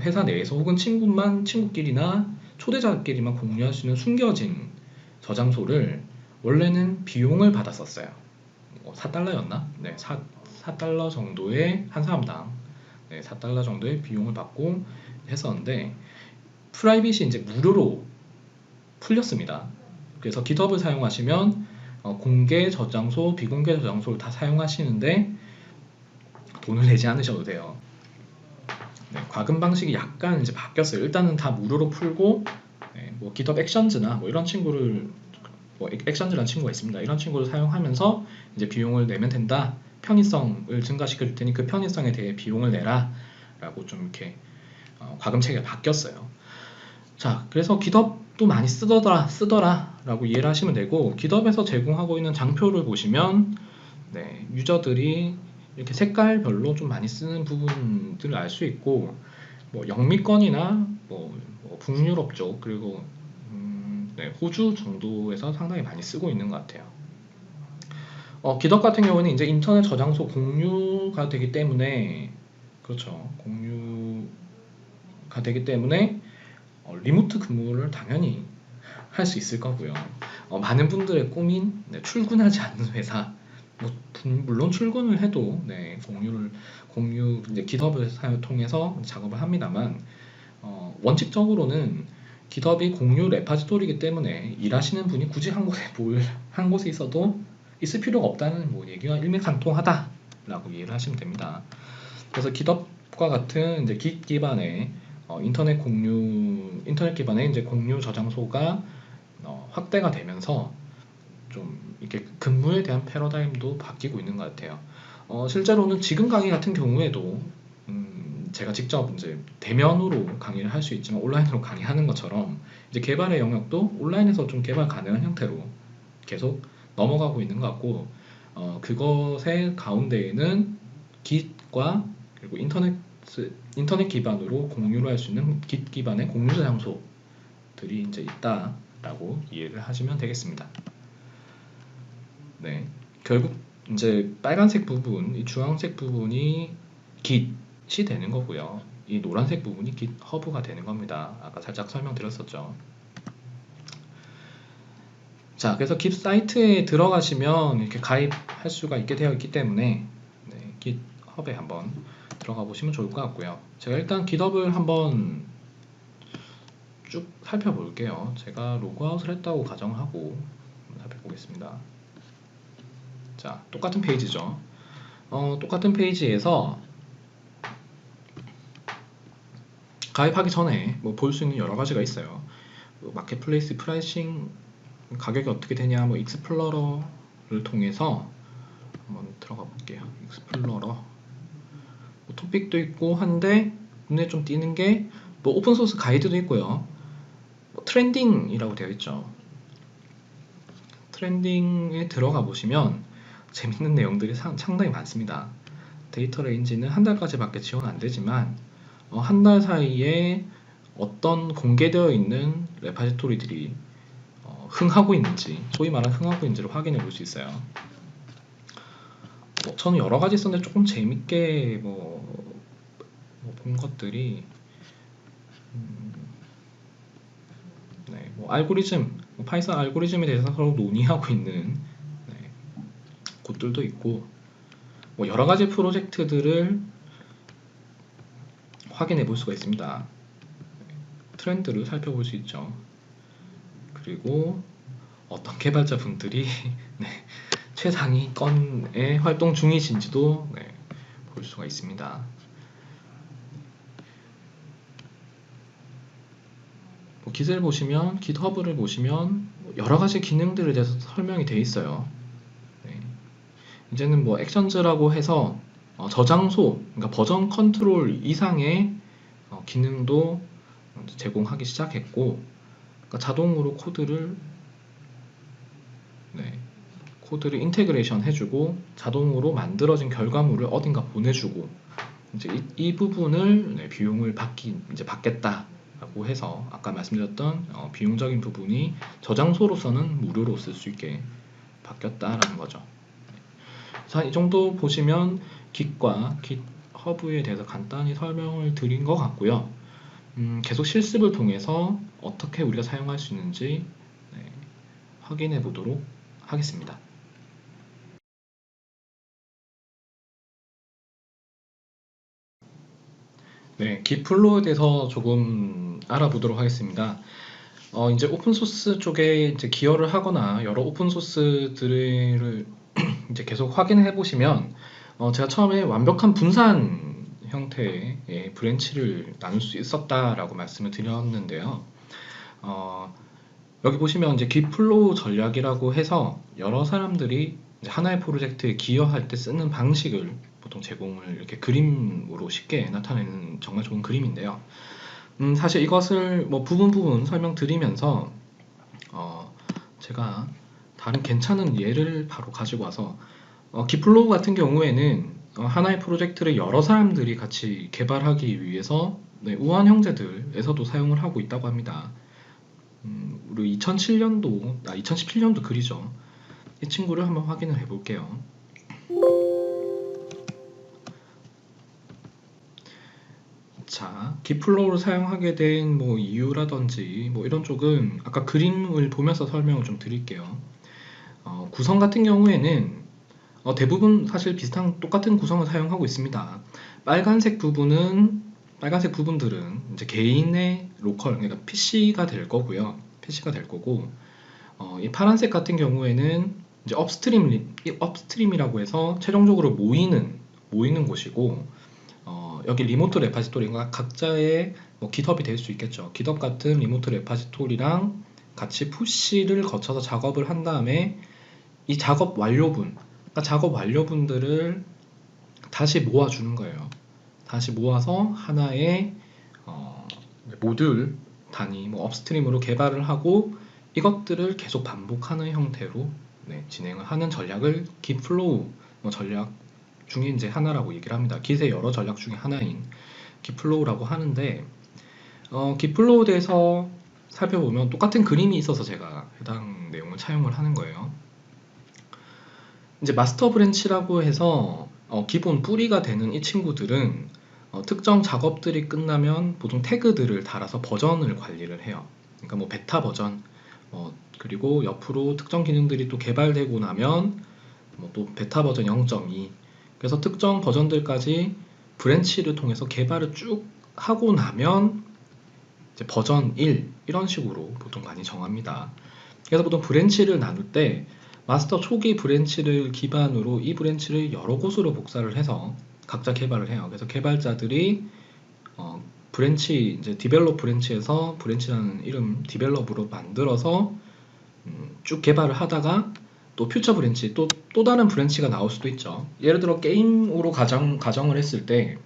Speaker 1: 회사 내에서 혹은 친구끼리나 초대자끼리만 공유할 수 있는 숨겨진 저장소를 원래는 비용을 받았었어요. 4달러였나? 4달러 정도의 한 사람당 4달러 정도의 비용을 받고 했었는데 프라이빗이 이제 무료로 풀렸습니다. 그래서 GitHub을 사용하시면 공개 저장소, 비공개 저장소를 다 사용하시는데 돈을 내지 않으셔도 돼요. 네, 과금 방식이 약간 이제 바뀌었어요. 일단은 다 무료로 풀고, 네, 뭐 GitHub 액션즈나 뭐 이런 친구를, 뭐 액션즈라는 친구가 있습니다. 이런 친구를 사용하면서 이제 비용을 내면 된다. 편의성을 증가시켜 줄 테니 그 편의성에 대해 비용을 내라. 라고 좀 이렇게 과금 체계가 바뀌었어요. 자, 그래서 GitHub도 많이 쓰더라 라고 이해를 하시면 되고, GitHub에서 제공하고 있는 장표를 보시면 네, 유저들이 이렇게 색깔별로 좀 많이 쓰는 부분들을 알 수 있고, 뭐 영미권이나 뭐 북유럽 쪽, 그리고 네, 호주 정도에서 상당히 많이 쓰고 있는 것 같아요. GitHub 같은 경우는 이제 인터넷 저장소 공유가 되기 때문에, 그렇죠, 공유가 되기 때문에 리모트 근무를 당연히 할 수 있을 거고요. 많은 분들의 꿈인 출근하지 않는 회사, 뭐 물론 출근을 해도 네, 공유 이제 GitHub을 통해서 작업을 합니다만, 원칙적으로는 GitHub이 공유 레파지토리이기 때문에 일하시는 분이 굳이 한 곳에 있어도 있을 필요가 없다는 뭐 얘기가 일맥상통하다라고 이해를 하시면 됩니다. 그래서 GitHub과 같은 이제 Git 기반의 인터넷 기반의 이제 공유 저장소가 확대가 되면서 좀 이렇게 근무에 대한 패러다임도 바뀌고 있는 것 같아요. 실제로는 지금 강의 같은 경우에도 제가 직접 이제 대면으로 강의를 할 수 있지만 온라인으로 강의하는 것처럼 이제 개발의 영역도 온라인에서 좀 개발 가능한 형태로 계속 넘어가고 있는 것 같고, 그것의 가운데에는 Git과 그리고 인터넷 기반으로 공유를 할 수 있는 Git 기반의 공유 장소들이 이제 있다라고 이해를 하시면 되겠습니다. 네, 결국 이제 빨간색 부분, 이 주황색 부분이 Git이 되는 거고요. 이 노란색 부분이 GitHub가 되는 겁니다. 아까 살짝 설명드렸었죠. 자, 그래서 Git 사이트에 들어가시면 이렇게 가입할 수가 있게 되어 있기 때문에 네, GitHub에 한번 들어가 보시면 좋을 것 같고요. 제가 일단 GitHub을 한번 쭉 살펴볼게요. 제가 로그아웃을 했다고 가정하고 한번 살펴보겠습니다. 자, 똑같은 페이지죠. 똑같은 페이지에서 가입하기 전에 뭐 볼 수 있는 여러 가지가 있어요. 마켓플레이스 프라이싱 가격이 어떻게 되냐, 뭐 익스플로러를 통해서 한번 들어가 볼게요. 익스플로러 뭐 토픽도 있고 한데 눈에 좀 띄는 게 뭐 오픈소스 가이드도 있고요. 뭐 트렌딩이라고 되어 있죠. 트렌딩에 들어가 보시면 재밌는 내용들이 상당히 많습니다. 데이터 레인지는 한 달까지밖에 지원 안 되지만 한 달 사이에 어떤 공개되어 있는 레파지토리들이 흥하고 있는지, 소위 말하는 흥하고 있는지를 확인해 볼 수 있어요. 저는 여러 가지 썼는데 조금 재밌게 본 것들이 네, 뭐 알고리즘, 파이썬 알고리즘에 대해서 서로 논의하고 있는 네, 곳들도 있고, 뭐 여러 가지 프로젝트들을 확인해 볼 수가 있습니다. 트렌드를 살펴볼 수 있죠. 그리고 어떤 개발자분들이 네, 최상위권의 활동 중이신지도 네, 볼 수가 있습니다. 뭐 Git을 보시면, GitHub를 보시면 여러 가지 기능들에 대해서 설명이 되어 있어요. 네. 이제는 뭐 액션즈라고 해서 저장소, 그러니까 버전 컨트롤 이상의 기능도 제공하기 시작했고, 그러니까 자동으로 코드를 인테그레이션 해주고 자동으로 만들어진 결과물을 어딘가 보내주고, 이제 이 부분을 비용을 받겠다라고 해서 아까 말씀드렸던 비용적인 부분이 저장소로서는 무료로 쓸 수 있게 바뀌었다라는 거죠. 자, 이 정도 보시면 Git과 GitHub에 대해서 간단히 설명을 드린 것 같고요. 계속 실습을 통해서 어떻게 우리가 사용할 수 있는지 확인해 보도록 하겠습니다. 네, Git 플로우에 대해서 조금 알아보도록 하겠습니다. 이제 오픈소스 쪽에 이제 기여를 하거나 여러 오픈소스들을 이제 계속 확인해 보시면 제가 처음에 완벽한 분산 형태의 브랜치를 나눌 수 있었다라고 말씀을 드렸는데요. 어, 여기 보시면 이제 깃플로우 전략이라고 해서 여러 사람들이 이제 하나의 프로젝트에 기여할 때 쓰는 방식을 보통 제공을 이렇게 그림으로 쉽게 나타내는 정말 좋은 그림인데요. 사실 이것을 뭐 부분 설명드리면서 제가 다른 괜찮은 예를 바로 가지고 와서 깃플로우 같은 경우에는 하나의 프로젝트를 여러 사람들이 같이 개발하기 위해서 네, 우한 형제들에서도 사용을 하고 있다고 합니다. 우리 2017년도 글이죠. 이 친구를 한번 확인을 해볼게요. 자, 깃플로우를 사용하게 된 뭐 이유라든지 뭐 이런 쪽은 아까 그림을 보면서 설명을 좀 드릴게요. 구성 같은 경우에는 대부분 사실 비슷한 똑같은 구성을 사용하고 있습니다. 빨간색 부분들은 이제 개인의 로컬, 그러니까 PC가 될 거고요. PC가 될 거고, 이 파란색 같은 경우에는 이제 업스트림이라고 해서 최종적으로 모이는 곳이고, 여기 리모트 레파지토리가 각자의 뭐 깃허브이 될 수 있겠죠. 깃허브 같은 리모트 레파지토리랑 같이 푸시를 거쳐서 작업을 한 다음에 이 작업 완료분들을 다시 모아주는 거예요. 다시 모아서 하나의 모듈 단위, 뭐 업스트림으로 개발을 하고 이것들을 계속 반복하는 형태로 네, 진행을 하는 전략을 깃플로우 전략 중에 이제 하나라고 얘기를 합니다. 깃의 여러 전략 중에 하나인 깃플로우라고 하는데 깃플로우에 대해서 살펴보면 똑같은 그림이 있어서 제가 해당 내용을 차용을 하는 거예요. 이제 마스터 브랜치라고 해서 기본 뿌리가 되는 이 친구들은 특정 작업들이 끝나면 보통 태그들을 달아서 버전을 관리를 해요. 그러니까 뭐 베타 버전, 그리고 옆으로 특정 기능들이 또 개발되고 나면 뭐 또 베타 버전 0.2. 그래서 특정 버전들까지 브랜치를 통해서 개발을 쭉 하고 나면 이제 버전 1 이런 식으로 보통 많이 정합니다. 그래서 보통 브랜치를 나눌 때 마스터 초기 브랜치를 기반으로 이 브랜치를 여러 곳으로 복사를 해서 각자 개발을 해요. 그래서 개발자들이 브랜치 이제 디벨롭 브랜치에서 브랜치라는 이름 디벨롭으로 만들어서 쭉 개발을 하다가 또 퓨처 브랜치 또 다른 브랜치가 나올 수도 있죠. 예를 들어 게임으로 가정을 했을 때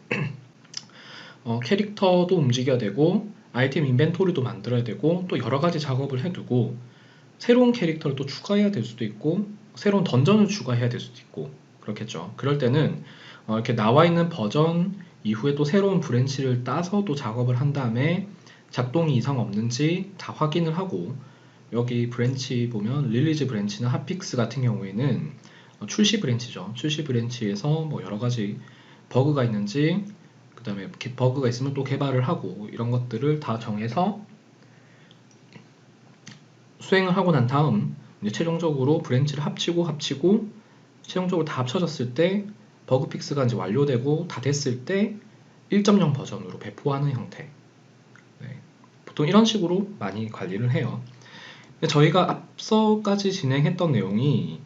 Speaker 1: 캐릭터도 움직여야 되고 아이템 인벤토리도 만들어야 되고 또 여러 가지 작업을 해두고 새로운 캐릭터를 또 추가해야 될 수도 있고 새로운 던전을 추가해야 될 수도 있고 그렇겠죠. 그럴 때는 이렇게 나와 있는 버전 이후에 또 새로운 브랜치를 따서 또 작업을 한 다음에 작동이 이상 없는지 다 확인을 하고 여기 브랜치 보면 릴리즈 브랜치나 핫픽스 같은 경우에는 출시 브랜치죠. 출시 브랜치에서 뭐 여러 가지 버그가 있는지 그 다음에 버그가 있으면 또 개발을 하고 이런 것들을 다 정해서 수행을 하고 난 다음 이제 최종적으로 브랜치를 합치고 최종적으로 다 합쳐졌을 때 버그 픽스가 이제 완료되고 다 됐을 때 1.0 버전으로 배포하는 형태. 네. 보통 이런 식으로 많이 관리를 해요. 근데 저희가 앞서까지 진행했던 내용이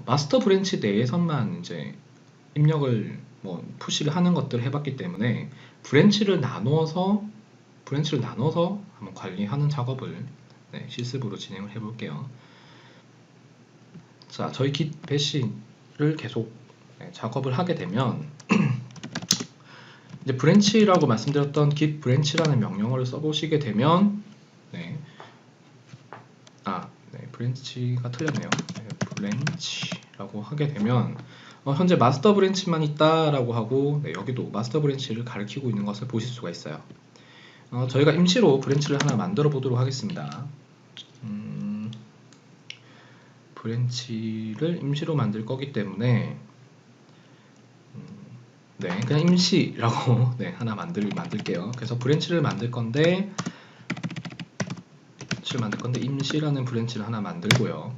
Speaker 1: 마스터 브랜치 내에서만 이제 입력을 뭐 푸시를 하는 것들을 해봤기 때문에 브랜치를 나눠서 한번 관리하는 작업을 네, 실습으로 진행을 해볼게요. 자, 저희 git 배시를 계속 네, 작업을 하게 되면 이제 브랜치라고 말씀드렸던 git branch라는 명령어를 써보시게 되면 네, 브랜치가 틀렸네요. 네, 브랜치라고 하게 되면 현재 마스터 브랜치만 있다라고 하고 네, 여기도 마스터 브랜치를 가리키고 있는 것을 보실 수가 있어요. 저희가 임시로 브랜치를 하나 만들어 보도록 하겠습니다. 브랜치를 임시로 만들 거기 때문에 네, 그냥 임시라고 네, 하나 만들게요. 그래서 브랜치를 만들 건데 임시라는 브랜치를 하나 만들고요.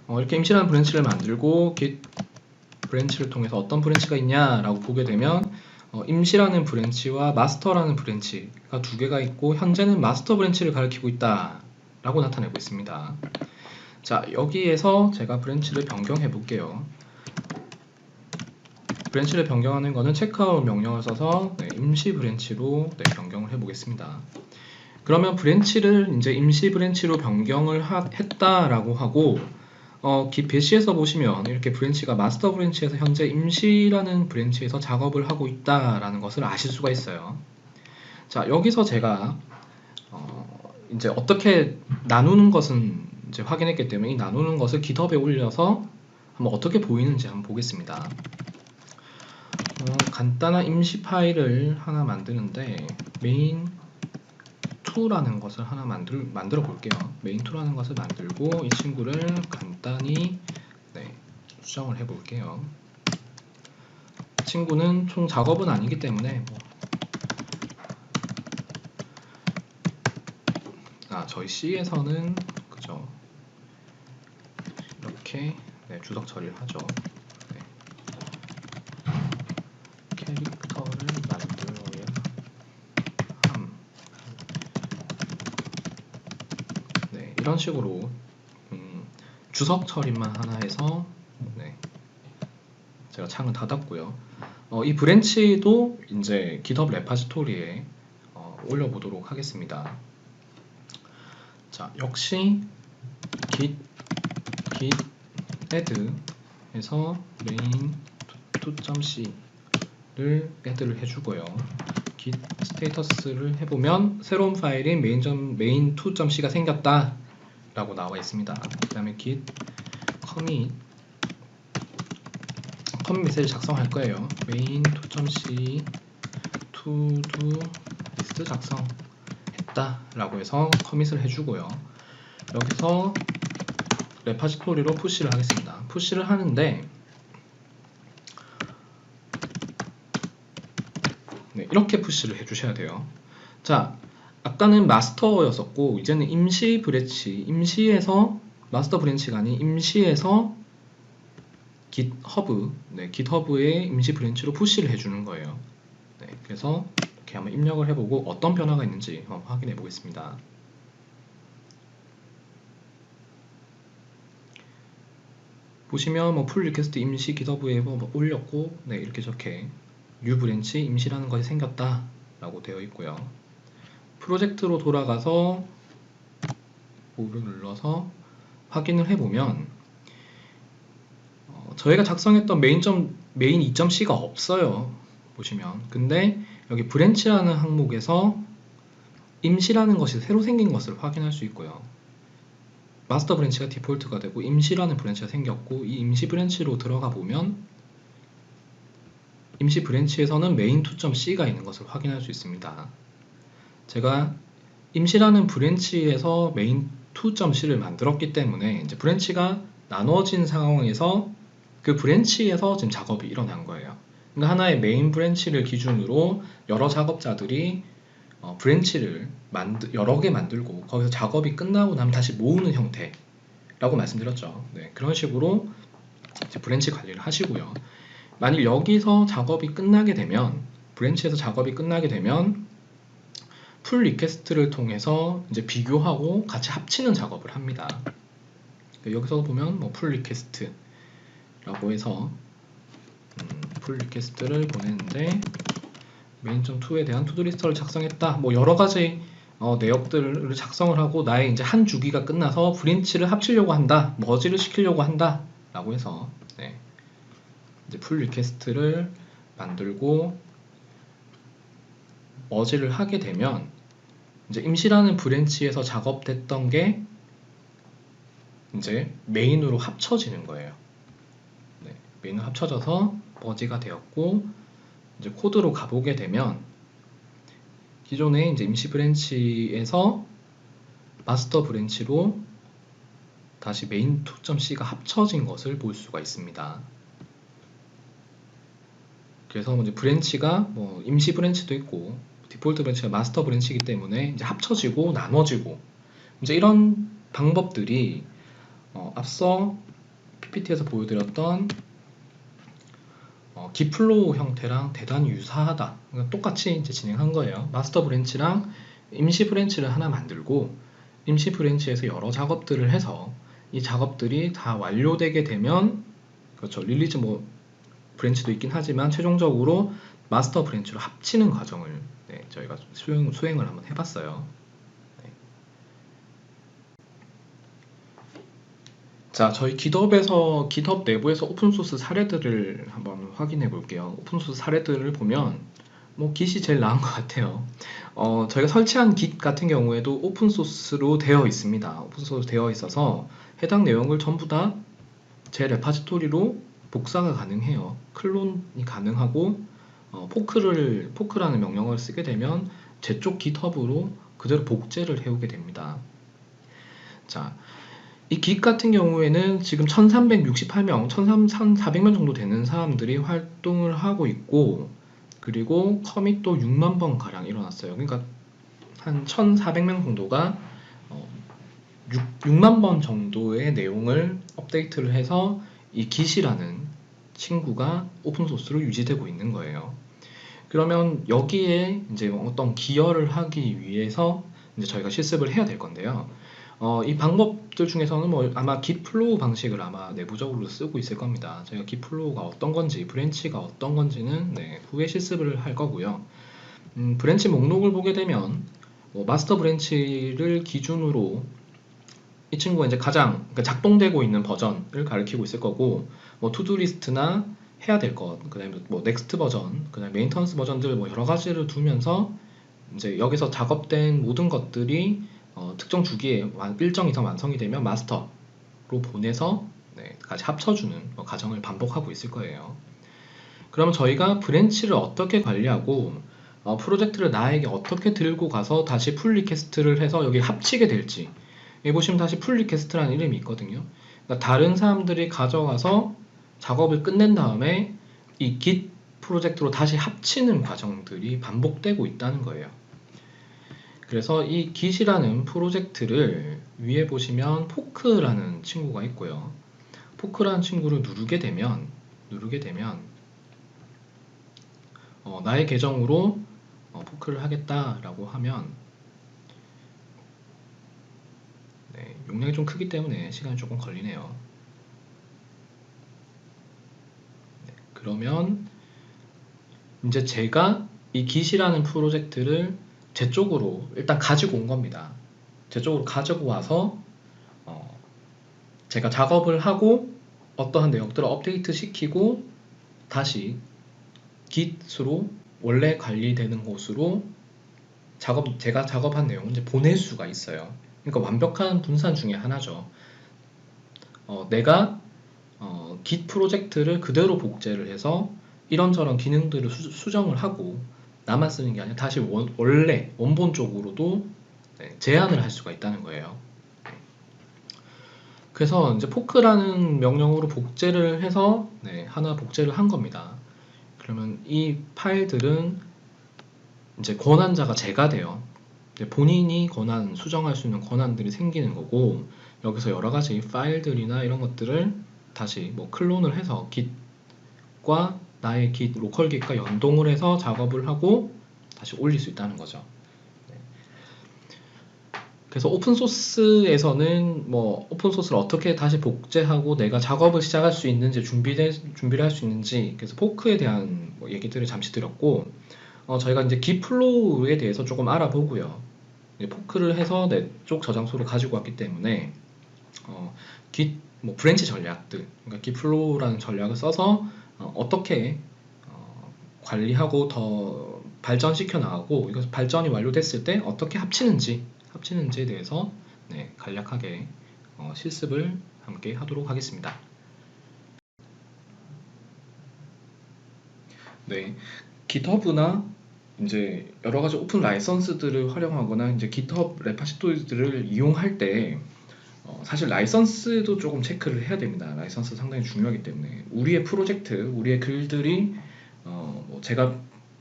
Speaker 1: 이렇게 임시라는 브랜치를 만들고 git 브랜치를 통해서 어떤 브랜치가 있냐라고 보게 되면 임시라는 브랜치와 마스터라는 브랜치가 두 개가 있고 현재는 마스터 브랜치를 가리키고 있다 라고 나타내고 있습니다. 자, 여기에서 제가 브랜치를 변경해 볼게요. 브랜치를 변경하는 거는 체크아웃 명령을 써서 임시 브랜치로 변경을 해 보겠습니다. 그러면 브랜치를 이제 임시 브랜치로 변경을 했다라고 하고 깃 배시에서 보시면 이렇게 브랜치가 마스터 브랜치에서 현재 임시라는 브랜치에서 작업을 하고 있다라는 것을 아실 수가 있어요. 자, 여기서 제가 이제 어떻게 나누는 것은 이제 확인했기 때문에 이 나누는 것을 깃허브에 올려서 한번 어떻게 보이는지 한번 보겠습니다. 간단한 임시 파일을 하나 만드는데 main2라는 것을 하나 만들어 볼게요. main2라는 것을 만들고 이 친구를 간단히 수정을 해 볼게요. 친구는 총 작업은 아니기 때문에 저희 C에서는 그죠, 이렇게 주석 처리를 하죠. 캐릭터를 만들어야 함. 이런 식으로 주석 처리만 하나 해서 제가 창을 닫았고요. 이 브랜치도 이제 깃허브 레파지토리에 올려보도록 하겠습니다. 자, 역시 git add 해서 main2.c를 add를 해주고요. git 스테이터스를 해보면 새로운 파일인 main2.c가 생겼다 라고 나와 있습니다. 그 다음에 git commit 메시지 작성할 거예요. main2.c to-do list 작성했다 라고 해서 커밋을 해주고요. 여기서 레파지토리로 푸시를 하겠습니다. 푸시를 하는데 이렇게 푸시를 해주셔야 돼요. 자, 아까는 마스터였었고 이제는 임시 브랜치, 임시에서 마스터 브랜치가 아닌 임시에서 깃허브의 임시 브랜치로 푸시를 해주는 거예요. 그래서 이렇게 한번 입력을 해보고 어떤 변화가 있는지 한번 확인해 보겠습니다. 보시면 풀 리퀘스트 임시 깃허브에 올렸고 이렇게 저렇게 뉴 브랜치 임시라는 것이 생겼다 라고 되어 있고요. 프로젝트로 돌아가서 O를 눌러서 확인을 해보면 저희가 작성했던 메인 2.c가 없어요. 보시면. 근데 여기 브랜치라는 항목에서 임시라는 것이 새로 생긴 것을 확인할 수 있고요. 마스터 브랜치가 디폴트가 되고 임시라는 브랜치가 생겼고 이 임시 브랜치로 들어가 보면 임시 브랜치에서는 main2.c가 있는 것을 확인할 수 있습니다. 제가 임시라는 브랜치에서 main2.c를 만들었기 때문에 이제 브랜치가 나눠진 상황에서 그 브랜치에서 지금 작업이 일어난 거예요. 그러니까 하나의 메인 브랜치를 기준으로 여러 작업자들이 브랜치를 여러 개 만들고 거기서 작업이 끝나고 나면 다시 모으는 형태라고 말씀드렸죠. 그런 식으로 이제 브랜치 관리를 하시고요. 만일 여기서 작업이 끝나게 되면 브랜치에서 작업이 끝나게 되면 풀 리퀘스트를 통해서 이제 비교하고 같이 합치는 작업을 합니다. 여기서 보면 풀 리퀘스트라고 해서 풀 리퀘스트를 보냈는데 main.2에 대한 투두 리스트를 작성했다. 여러 가지 내역들을 작성을 하고 나의 이제 한 주기가 끝나서 브랜치를 합치려고 한다, 머지를 시키려고 한다 라고 해서 이제 풀 리퀘스트를 만들고 머지를 하게 되면 이제 임시라는 브랜치에서 작업됐던 게 이제 메인으로 합쳐지는 거예요. 메인으로 합쳐져서 머지가 되었고 이제 코드로 가보게 되면 기존의 이제 임시 브랜치에서 마스터 브랜치로 다시 main2.c가 합쳐진 것을 볼 수가 있습니다. 그래서 이제 브랜치가 임시 브랜치도 있고 디폴트 브랜치가 마스터 브랜치이기 때문에 이제 합쳐지고 나눠지고 이제 이런 방법들이 앞서 PPT에서 보여드렸던 깃플로우 형태랑 대단히 유사하다. 그러니까 똑같이 이제 진행한 거예요. 마스터 브랜치랑 임시 브랜치를 하나 만들고 임시 브랜치에서 여러 작업들을 해서 이 작업들이 다 완료되게 되면 그렇죠. 릴리즈 뭐 브랜치도 있긴 하지만 최종적으로 마스터 브랜치로 합치는 과정을 저희가 수행을 한번 해봤어요. 자, 저희 깃허브 내부에서 오픈소스 사례들을 한번 확인해 볼게요. 오픈소스 사례들을 보면 뭐 깃이 제일 나은 것 같아요. 저희가 설치한 깃 같은 경우에도 오픈소스로 되어 있습니다. 오픈소스 되어 있어서 해당 내용을 전부 다 제 레파지토리로 복사가 가능해요. 클론이 가능하고 포크라는 명령어를 쓰게 되면 제 쪽 깃허브로 그대로 복제를 해오게 됩니다. 자, 이 깃 같은 경우에는 지금 1368명, 1400명 정도 되는 사람들이 활동을 하고 있고 그리고 커밋도 6만 번 가량 일어났어요. 그러니까 한 1400명 정도가 6만 번 정도의 내용을 업데이트를 해서 이 깃이라는 친구가 오픈소스로 유지되고 있는 거예요. 그러면 여기에 이제 어떤 기여를 하기 위해서 이제 저희가 실습을 해야 될 건데요. 이 방법들 중에서는 뭐 아마 깃 플로우 방식을 아마 내부적으로 쓰고 있을 겁니다. 저희가 깃 플로우가 어떤 건지, 브랜치가 어떤 건지는 후에 실습을 할 거고요. 브랜치 목록을 보게 되면 뭐 마스터 브랜치를 기준으로 이 친구가 이제 가장 그러니까 작동되고 있는 버전을 가리키고 있을 거고 뭐 투두 리스트나 해야 될 것, 그다음에 뭐 넥스트 버전, 그다음에 메인터넌스 버전들 뭐 여러 가지를 두면서 이제 여기서 작업된 모든 것들이 특정 주기에 일정 이상 완성이 되면 마스터로 보내서 같이 합쳐주는 과정을 반복하고 있을 거예요. 그러면 저희가 브랜치를 어떻게 관리하고 프로젝트를 나에게 어떻게 들고 가서 다시 풀 리퀘스트를 해서 여기 합치게 될지 여기 보시면 다시 풀 리퀘스트라는 이름이 있거든요. 그러니까 다른 사람들이 가져가서 작업을 끝낸 다음에 이 깃 프로젝트로 다시 합치는 과정들이 반복되고 있다는 거예요. 그래서 이 깃이라는 프로젝트를 위에 보시면 포크라는 친구가 있고요. 포크라는 친구를 누르게 되면 나의 계정으로 포크를 하겠다라고 하면 용량이 좀 크기 때문에 시간이 조금 걸리네요. 그러면 이제 제가 이 깃이라는 프로젝트를 제 쪽으로 일단 가지고 온 겁니다. 제 쪽으로 가지고 와서 제가 작업을 하고 어떠한 내용들을 업데이트 시키고 다시 깃으로 원래 관리되는 곳으로 제가 작업한 내용을 이제 보낼 수가 있어요. 그러니까 완벽한 분산 중에 하나죠. 내가 깃 프로젝트를 그대로 복제를 해서 이런저런 기능들을 수정을 하고 나만 쓰는 게 아니라 다시 원래 원본 쪽으로도 제한을 할 수가 있다는 거예요. 그래서 이제 포크라는 명령으로 복제를 해서 하나 복제를 한 겁니다. 그러면 이 파일들은 이제 권한자가 제가 돼요. 본인이 수정할 수 있는 권한들이 생기는 거고 여기서 여러 가지 파일들이나 이런 것들을 다시 뭐 클론을 해서 깃과 나의 깃, 로컬 깃과 연동을 해서 작업을 하고 다시 올릴 수 있다는 거죠. 그래서 오픈소스에서는 뭐 오픈소스를 어떻게 다시 복제하고 내가 작업을 시작할 수 있는지 준비를 할 수 있는지 그래서 포크에 대한 뭐 얘기들을 잠시 드렸고 저희가 이제 깃 플로우에 대해서 조금 알아보고요. 포크를 해서 내 쪽 저장소를 가지고 왔기 때문에 깃 뭐 브랜치 전략들, 그러니까 깃 플로우라는 전략을 써서 어떻게 관리하고 더 발전시켜 나가고 이것을 발전이 완료됐을 때 어떻게 합치는지에 대해서 간략하게 실습을 함께 하도록 하겠습니다. 네, 깃허브나 이제 여러 가지 오픈 라이선스들을 활용하거나 이제 깃허브 레파지토리들을 이용할 때 사실 라이선스도 조금 체크를 해야 됩니다. 라이선스 상당히 중요하기 때문에 우리의 프로젝트, 우리의 글들이 뭐 제가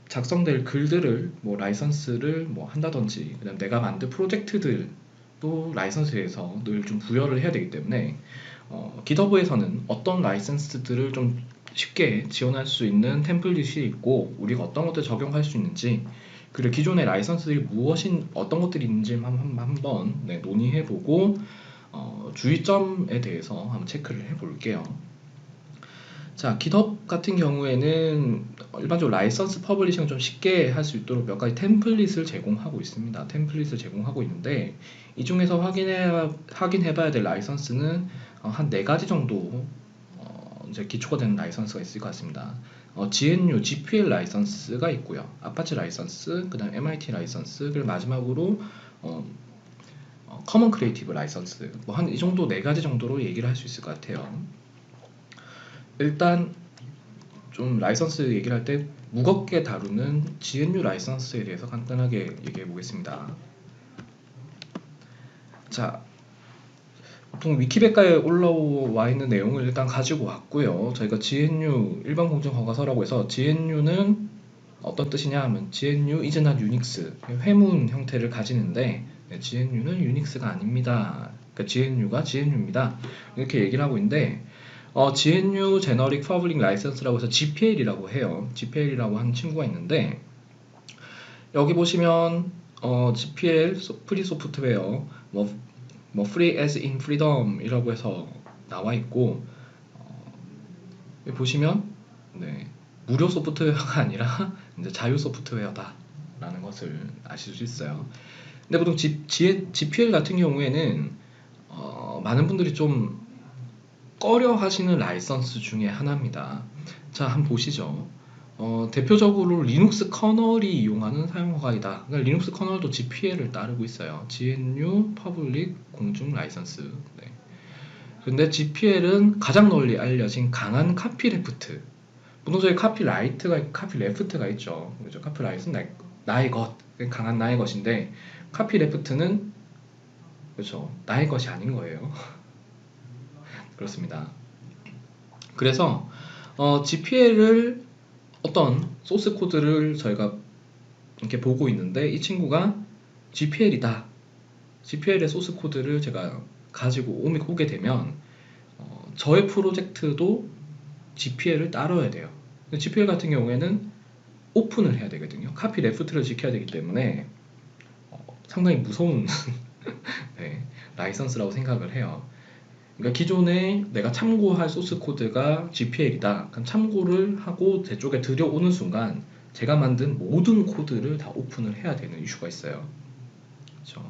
Speaker 1: 작성될 글들을 뭐 라이선스를 뭐 한다든지 그다음 내가 만든 프로젝트들도 라이선스에서 늘 좀 부여를 해야 되기 때문에 깃허브에서는 어떤 라이선스들을 좀 쉽게 지원할 수 있는 템플릿이 있고 우리가 어떤 것들 적용할 수 있는지 그리고 기존의 라이선스들이 어떤 것들이 있는지 한번 네, 논의해보고 주의점에 대해서 한번 체크를 해볼게요. 자, GitHub 같은 경우에는 일반적으로 라이선스 퍼블리싱을 좀 쉽게 할 수 있도록 몇 가지 템플릿을 제공하고 있습니다. 템플릿을 제공하고 있는데 이 중에서 확인해봐야 될 라이선스는 한 4가지 정도 이제 기초가 되는 라이선스가 있을 것 같습니다. GNU, GPL 라이선스가 있고요. 아파치 라이선스, 그 다음 MIT 라이선스, 그리고 마지막으로 커먼 크리에이티브 라이선스 뭐 한 이 정도 4가지 정도로 얘기를 할 수 있을 것 같아요. 일단 좀 라이선스 얘기를 할 때 무겁게 다루는 GNU 라이선스에 대해서 간단하게 얘기해 보겠습니다. 자, 보통 위키백과에 올라와 있는 내용을 일단 가지고 왔고요. 저희가 GNU 일반 공정 허가서라고 해서 GNU는 어떤 뜻이냐 하면 GNU is not Unix 회문 형태를 가지는데 GNU는 유닉스가 아닙니다. 그러니까 GNU가 GNU입니다. 이렇게 얘기를 하고 있는데 GNU Generic Public License라고 해서 GPL이라고 해요. GPL이라고 하는 친구가 있는데 여기 보시면 GPL 프리 소프트웨어 뭐 Free as in Freedom 이라고 해서 나와 있고 여기 보시면 네, 무료 소프트웨어가 아니라 이제 자유 소프트웨어다 라는 것을 아실 수 있어요. 근데 보통 GPL 같은 경우에는 많은 분들이 좀 꺼려 하시는 라이선스 중에 하나입니다. 자, 한번 보시죠. 대표적으로 리눅스 커널이 이용하는 사용허가이다. 그러니까 리눅스 커널도 GPL을 따르고 있어요. GNU 퍼블릭 공중 라이선스. 네. 근데 GPL은 가장 널리 알려진 강한 카피레프트. 보통 저희 카피라이트가 있고 카피레프트가 있죠. 그렇죠? 카피라이트는 나의 것, 강한 나의 것인데 카피레프트는 그렇죠. 나의 것이 아닌 거예요. 그렇습니다. 그래서 GPL을 어떤 소스 코드를 저희가 이렇게 보고 있는데 이 친구가 GPL이다. GPL의 소스 코드를 제가 가지고 오게 되면 저의 프로젝트도 GPL을 따라야 돼요. GPL 같은 경우에는 오픈을 해야 되거든요. 카피 레프트를 지켜야 되기 때문에 상당히 무서운 네, 라이선스라고 생각을 해요. 그러니까 기존에 내가 참고할 소스 코드가 GPL이다. 그럼 참고를 하고 제 쪽에 들여오는 순간 제가 만든 모든 코드를 다 오픈을 해야 되는 이슈가 있어요. 그렇죠?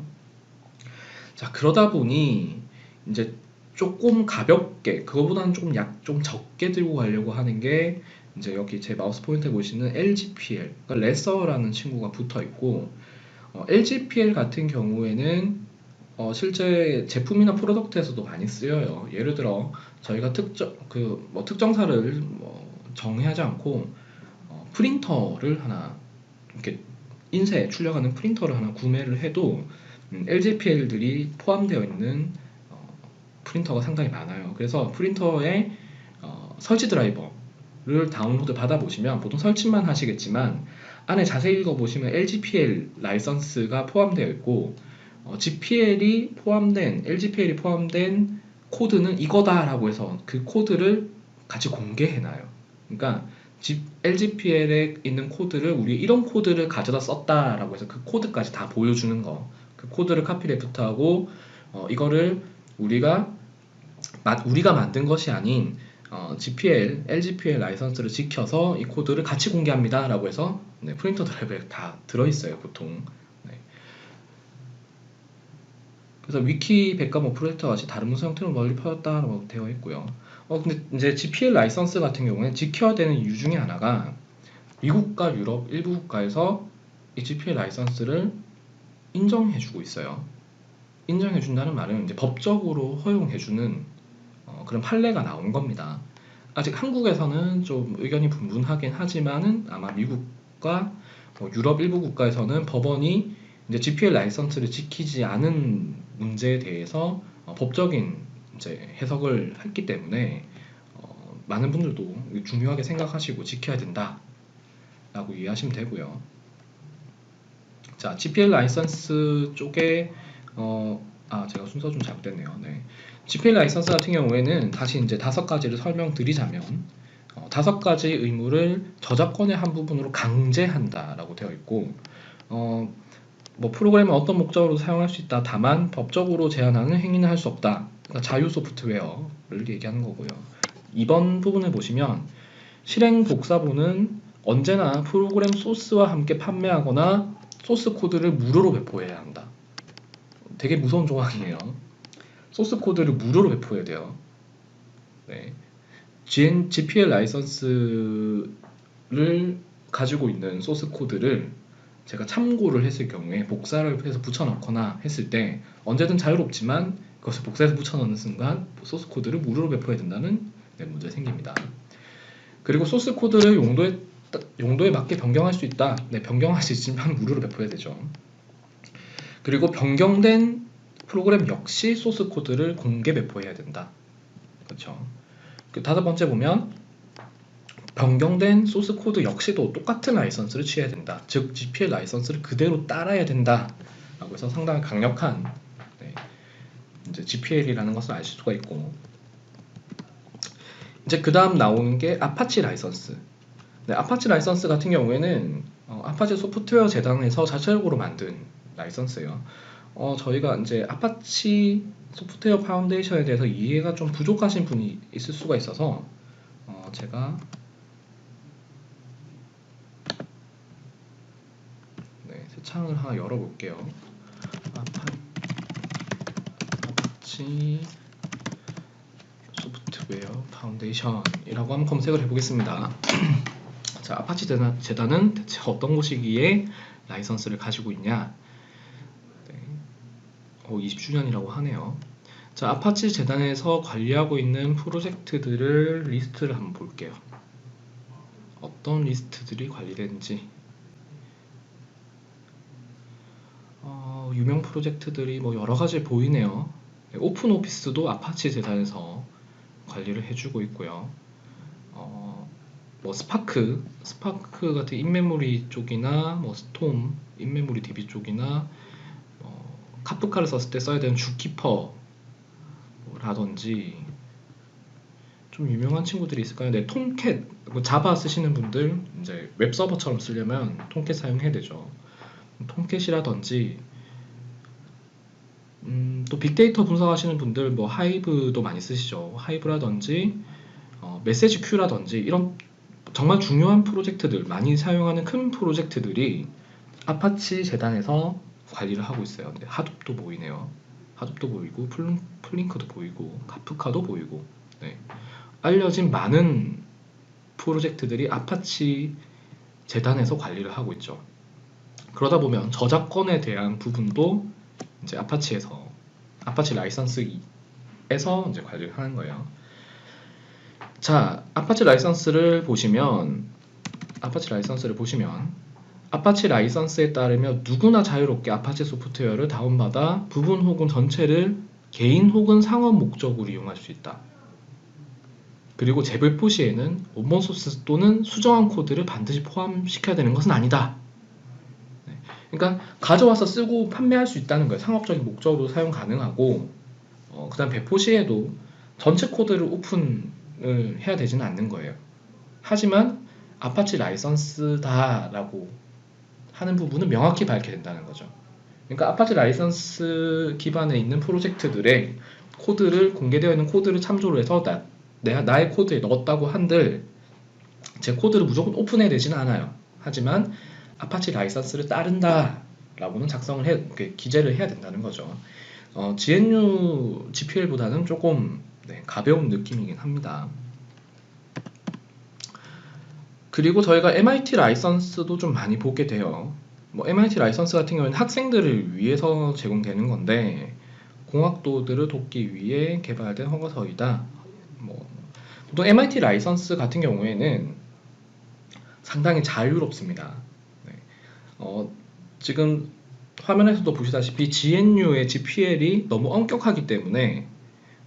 Speaker 1: 자, 그러다 보니 이제 조금 가볍게 그거보다는 좀 적게 들고 가려고 하는 게 이제 여기 제 마우스 포인트에 보시는 LGPL, 그러니까 레서라는 친구가 붙어 있고 LGPL 같은 경우에는 실제 제품이나 프로덕트에서도 많이 쓰여요. 예를 들어 저희가 특정사를 정의하지 않고 프린터를 하나 이렇게 인쇄 출력하는 프린터를 하나 구매를 해도 LGPL들이 포함되어 있는 프린터가 상당히 많아요. 그래서 프린터에 설치 드라이버를 다운로드 받아보시면 보통 설치만 하시겠지만 안에 자세히 읽어보시면 LGPL 라이선스가 포함되어 있고 LGPL이 포함된 코드는 이거다라고 해서 그 코드를 같이 공개해놔요. 그러니까 LGPL에 있는 코드를 우리 이런 코드를 가져다 썼다라고 해서 그 코드까지 다 보여주는 거. 그 코드를 카피레프트하고 이거를 우리가 만든 것이 아닌 LGPL 라이선스를 지켜서 이 코드를 같이 공개합니다 라고 해서 네, 프린터 드라이브에 다 들어있어요 보통. 네. 그래서 위키 백과 프로젝트와 같이 다른 문서 형태로 널리 퍼졌다라고 되어 있고요. 근데 이제 GPL 라이선스 같은 경우에 지켜야 되는 이유 중에 하나가 미국과 유럽 일부 국가에서 이 GPL 라이선스를 인정해주고 있어요. 인정해준다는 말은 이제 법적으로 허용해주는 그런 판례가 나온 겁니다. 아직 한국에서는 좀 의견이 분분하긴 하지만은 아마 미국과 유럽 일부 국가에서는 법원이 이제 GPL 라이선스를 지키지 않은 문제에 대해서 법적인 이제 해석을 했기 때문에 많은 분들도 중요하게 생각하시고 지켜야 된다라고 이해하시면 되고요. 자, GPL 라이선스 쪽에 제가 순서 좀 잘못됐네요. 네. GPL 라이선스 같은 경우에는 다시 이제 5가지를 설명드리자면 5가지 의무를 저작권의 한 부분으로 강제한다라고 되어 있고, 뭐 프로그램을 어떤 목적으로 사용할 수 있다. 다만 법적으로 제한하는 행위는 할 수 없다. 그러니까 자유 소프트웨어를 얘기하는 거고요. 2번 부분을 보시면 실행 복사본은 언제나 프로그램 소스와 함께 판매하거나 소스 코드를 무료로 배포해야 한다. 되게 무서운 조항이에요. 소스 코드를 무료로 배포해야 돼요. 네. GPL 라이선스를 가지고 있는 소스 코드를 제가 참고를 했을 경우에 복사를 해서 붙여넣거나 했을 때 언제든 자유롭지만 그것을 복사해서 붙여넣는 순간 소스 코드를 무료로 배포해야 된다는 문제가 생깁니다. 그리고 소스 코드를 용도에 맞게 변경할 수 있다. 네, 변경할 수 있지만 무료로 배포해야 되죠. 그리고 변경된 프로그램 역시 소스 코드를 공개 배포해야 된다. 그렇죠. 그 5번째 보면 변경된 소스 코드 역시도 똑같은 라이선스를 취해야 된다. 즉 GPL 라이선스를 그대로 따라야 된다. 라고 해서 상당히 강력한 이제 GPL이라는 것을 알 수가 있고, 이제 그 다음 나오는 게 아파치 라이선스. 네, 아파치 라이선스 같은 경우에는 아파치 소프트웨어 재단에서 자체적으로 만든 라이선스예요. 저희가 이제 아파치 소프트웨어 파운데이션에 대해서 이해가 좀 부족하신 분이 있을 수가 있어서 제가 새 창을 하나 열어볼게요. 아파치 소프트웨어 파운데이션이라고 한번 검색을 해보겠습니다. 자, 아파치 재단은 대체 어떤 곳이기에 라이선스를 가지고 있냐? 20주년이라고 하네요. 자, 아파치 재단에서 관리하고 있는 프로젝트들을 리스트를 한번 볼게요. 어떤 리스트들이 관리되는지. 유명 프로젝트들이 뭐 여러 가지 보이네요. 오픈 오피스도 아파치 재단에서 관리를 해주고 있고요. 뭐 스파크 같은 인메모리 쪽이나 뭐 스톰 인메모리 DB 쪽이나 카프카를 썼을 때 써야 되는 주키퍼라든지 좀 유명한 친구들이 있을까요? 네, 톰캣. 자바 쓰시는 분들 이제 웹 서버처럼 쓰려면 톰캣 사용해야 되죠. 톰캣이라든지 또 빅데이터 분석하시는 분들 뭐 하이브도 많이 쓰시죠. 하이브라든지 메시지 큐라든지 이런 정말 중요한 프로젝트들, 많이 사용하는 큰 프로젝트들이 아파치 재단에서 관리를 하고 있어요. 네, 하둡도 보이네요. 하둡도 보이고 플링크도 보이고 카프카도 보이고, 네. 알려진 많은 프로젝트들이 아파치 재단에서 관리를 하고 있죠. 그러다 보면 저작권에 대한 부분도 이제 아파치 라이선스에서 이제 관리를 하는 거예요. 자, 아파치 라이선스를 보시면 아파치 라이선스에 따르면 누구나 자유롭게 아파치 소프트웨어를 다운받아 부분 혹은 전체를 개인 혹은 상업 목적으로 이용할 수 있다. 그리고 재배포 시에는 원본 소스 또는 수정한 코드를 반드시 포함시켜야 되는 것은 아니다. 그러니까 가져와서 쓰고 판매할 수 있다는 거예요. 상업적인 목적으로 사용 가능하고, 그 다음 배포 시에도 전체 코드를 오픈을 해야 되지는 않는 거예요. 하지만 아파치 라이선스다라고 하는 부분은 명확히 밝혀야 된다는 거죠. 그러니까 아파치 라이선스 기반에 있는 프로젝트들의 코드를, 공개되어 있는 코드를 참조로 해서 나의 코드에 넣었다고 한들 제 코드를 무조건 오픈해야 되지는 않아요. 하지만 아파치 라이선스를 따른다 라고는 기재를 해야 된다는 거죠. GNU GPL보다는 조금 가벼운 느낌이긴 합니다. 그리고 저희가 MIT 라이선스도 좀 많이 보게 돼요. 뭐 MIT 라이선스 같은 경우는 학생들을 위해서 제공되는 건데, 공학도들을 돕기 위해 개발된 허가서이다. 보통 MIT 라이선스 같은 경우에는 상당히 자유롭습니다. 지금 화면에서도 보시다시피 GNU의 GPL이 너무 엄격하기 때문에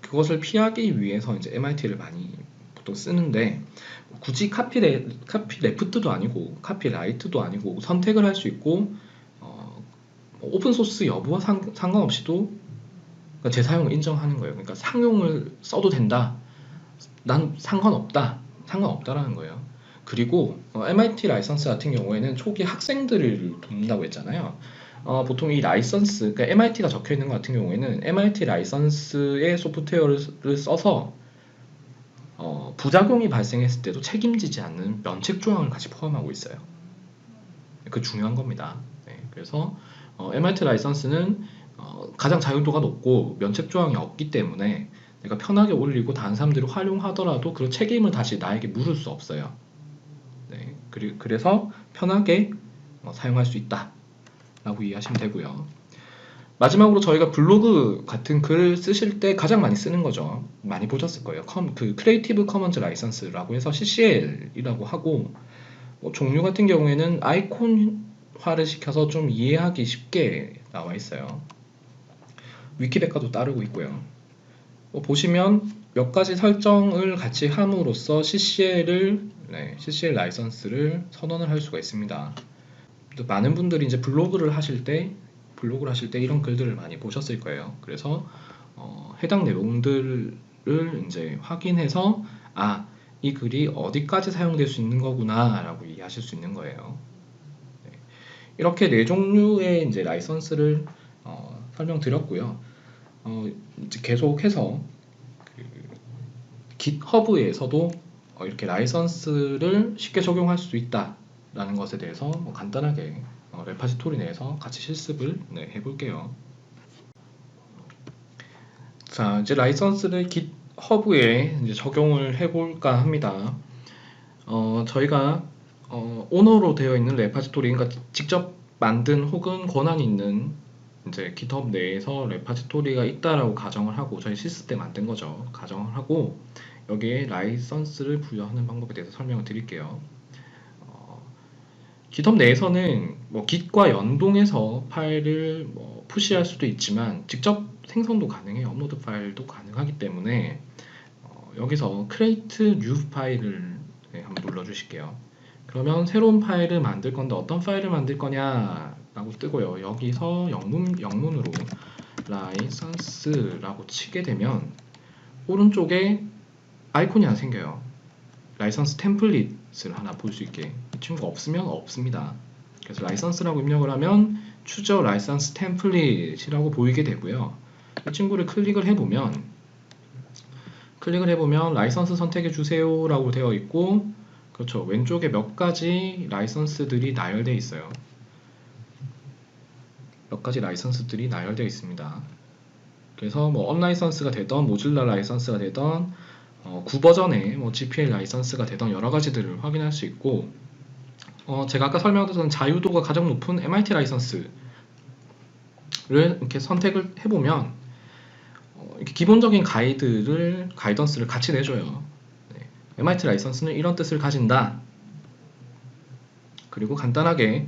Speaker 1: 그것을 피하기 위해서 이제 MIT를 많이 보통 쓰는데, 굳이 카피 레프트도 아니고 카피 라이트도 아니고 선택을 할 수 있고, 오픈 소스 여부와 상관없이도 제 사용을 인정하는 거예요. 그러니까 상용을 써도 된다, 난 상관없다 상관없다라는 거예요. 그리고 MIT 라이선스 같은 경우에는 초기 학생들을 돕는다고 했잖아요. 보통 이 라이선스, 그러니까 MIT가 적혀 있는 것 같은 경우에는 MIT 라이선스의 소프트웨어를 써서 부작용이 발생했을 때도 책임지지 않는 면책 조항을 같이 포함하고 있어요. 그 중요한 겁니다. 네, 그래서 MIT 라이선스는 가장 자율도가 높고 면책 조항이 없기 때문에 내가 편하게 올리고 다른 사람들이 활용하더라도 그 책임을 다시 나에게 물을 수 없어요. 네, 그래서 편하게 사용할 수 있다 라고 이해하시면 되고요. 마지막으로 저희가 블로그 같은 글 쓰실 때 가장 많이 쓰는 거죠. 많이 보셨을 거예요. 그 크리에이티브 커먼즈 라이선스라고 해서 CCL이라고 하고, 종류 같은 경우에는 아이콘화를 시켜서 좀 이해하기 쉽게 나와 있어요. 위키백과도 따르고 있고요. 보시면 몇 가지 설정을 같이 함으로써 CCL 라이선스를 선언을 할 수가 있습니다. 많은 분들이 이제 블로그를 하실 때 이런 글들을 많이 보셨을 거예요. 그래서 해당 내용들을 이제 확인해서 이 글이 어디까지 사용될 수 있는 거구나 라고 이해하실 수 있는 거예요. 네. 이렇게 네 종류의 이제 라이선스를 설명드렸고요. 이제 계속해서 GitHub에서도 이렇게 라이선스를 쉽게 적용할 수 있다라는 것에 대해서 간단하게 레파지토리 내에서 같이 실습을 해볼게요. 자, 이제 라이선스를 GitHub에 이제 적용을 해볼까 합니다. 저희가 오너로 되어 있는 레파지토리, 그러니까 직접 만든 혹은 권한이 있는 이제 GitHub 내에서 레파지토리가 있다라고 가정을 하고 저희 시스 때 만든 거죠. 가정을 하고 여기에 라이선스를 부여하는 방법에 대해서 설명을 드릴게요. GitHub 내에서는 Git과 연동해서 파일을 푸시할 수도 있지만 직접 생성도 가능해요. 업로드 파일도 가능하기 때문에 여기서 create new 파일을 한번 눌러주실게요. 그러면 새로운 파일을 만들 건데 어떤 파일을 만들 거냐 라고 뜨고요. 여기서 영문으로 라이선스라고 치게 되면 오른쪽에 아이콘이 하나 생겨요. 라이선스 템플릿을 하나 볼 수 있게. 이 친구가 없으면 없습니다. 그래서 라이선스라고 입력을 하면 추저 라이선스 템플릿이라고 보이게 되고요. 이 친구를 클릭을 해보면 라이선스 선택해 주세요 라고 되어 있고, 그렇죠, 왼쪽에 몇 가지 라이선스들이 나열되어 있어요. 몇 가지 라이선스들이 나열되어 있습니다. 그래서 언라이선스가 되던 모질라 라이선스가 되던 9버전의 GPL 라이선스가 되던 여러 가지들을 확인할 수 있고, 제가 아까 설명드렸던 자유도가 가장 높은 MIT 라이선스를 이렇게 선택을 해보면 이렇게 기본적인 가이던스를 같이 내줘요. 네. MIT 라이선스는 이런 뜻을 가진다. 그리고 간단하게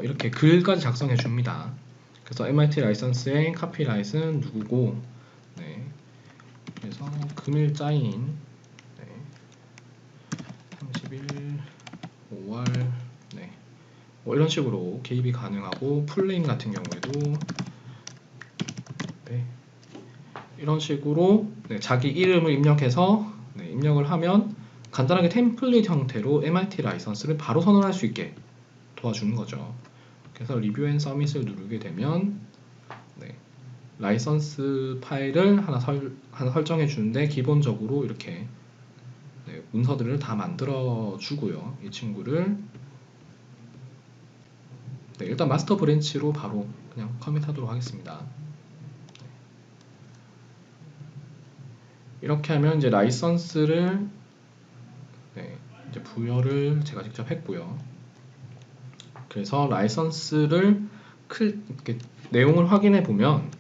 Speaker 1: 이렇게 글까지 작성해 줍니다. 그래서 MIT 라이선스의 카피라이트는 누구고, 네. 그래서 금일자인 30일 5월 이런 식으로 개입이 가능하고, 풀네임 같은 경우에도 이런 식으로 자기 이름을 입력해서 입력을 하면 간단하게 템플릿 형태로 MIT 라이선스를 바로 선언할 수 있게 도와주는 거죠. 그래서 리뷰 앤 서밋을 누르게 되면 라이선스 파일을 하나 설정해 주는데, 기본적으로 이렇게 문서들을 다 만들어 주고요. 이 친구를 일단 마스터 브랜치로 바로 그냥 커밋하도록 하겠습니다. 이렇게 하면 이제 라이선스를 이제 부여를 제가 직접 했고요. 그래서 라이선스를 이렇게 내용을 확인해 보면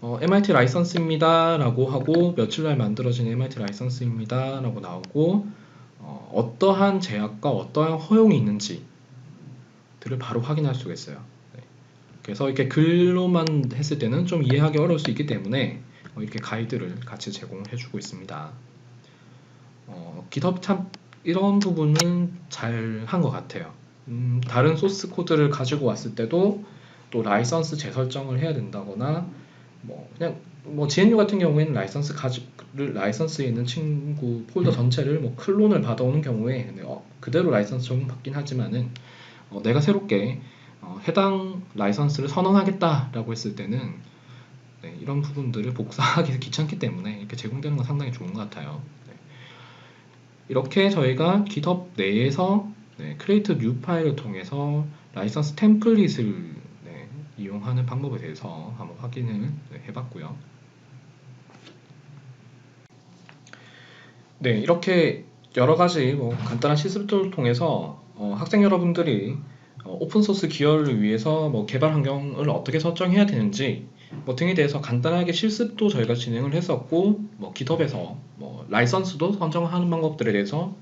Speaker 1: MIT 라이선스입니다 라고 하고, 며칠날 만들어진 MIT 라이선스입니다 라고 나오고, 어떠한 제약과 어떠한 허용이 있는지 들을 바로 확인할 수가 있어요. 그래서 이렇게 글로만 했을 때는 좀 이해하기 어려울 수 있기 때문에 이렇게 가이드를 같이 제공해 주고 있습니다. GitHub 참 이런 부분은 잘 한 것 같아요. 다른 소스 코드를 가지고 왔을 때도 또 라이선스 재설정을 해야 된다거나 그냥 뭐 GNU 같은 경우에는 라이선스에 있는 친구 폴더 전체를 뭐 클론을 받아오는 경우에 그대로 라이선스 적용받긴 하지만은 내가 새롭게 해당 라이선스를 선언하겠다라고 했을 때는 이런 부분들을 복사하기 귀찮기 때문에 이렇게 제공되는 건 상당히 좋은 것 같아요. 이렇게 저희가 GitHub 내에서 create new 파일을 통해서 라이선스 템플릿을 이용하는 방법에 대해서 한번 확인을 해봤고요. 네, 이렇게 여러 가지 간단한 실습들을 통해서 학생 여러분들이 오픈소스 기여를 위해서 개발 환경을 어떻게 설정해야 되는지 등에 대해서 간단하게 실습도 저희가 진행을 했었고 GitHub에서 라이선스도 선정하는 방법들에 대해서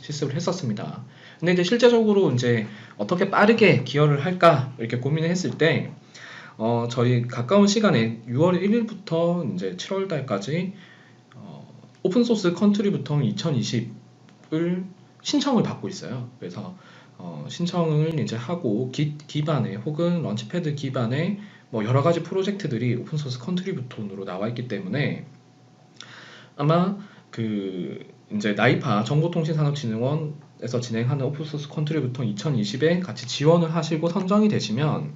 Speaker 1: 실습을 했었습니다. 근데 이제 실제적으로 이제 어떻게 빠르게 기여를 할까 이렇게 고민을 했을 때 저희 가까운 시간에 6월 1일부터 이제 7월 달까지 오픈소스 컨트리부터 2020을 신청을 받고 있어요. 그래서 신청을 이제 하고 Git 기반의 혹은 런치패드 기반의 여러 가지 프로젝트들이 오픈소스 컨트리부톤으로 나와 있기 때문에 아마 이제 나이파 정보통신산업진흥원에서 진행하는 오픈소스 컨트리부톤 2020에 같이 지원을 하시고 선정이 되시면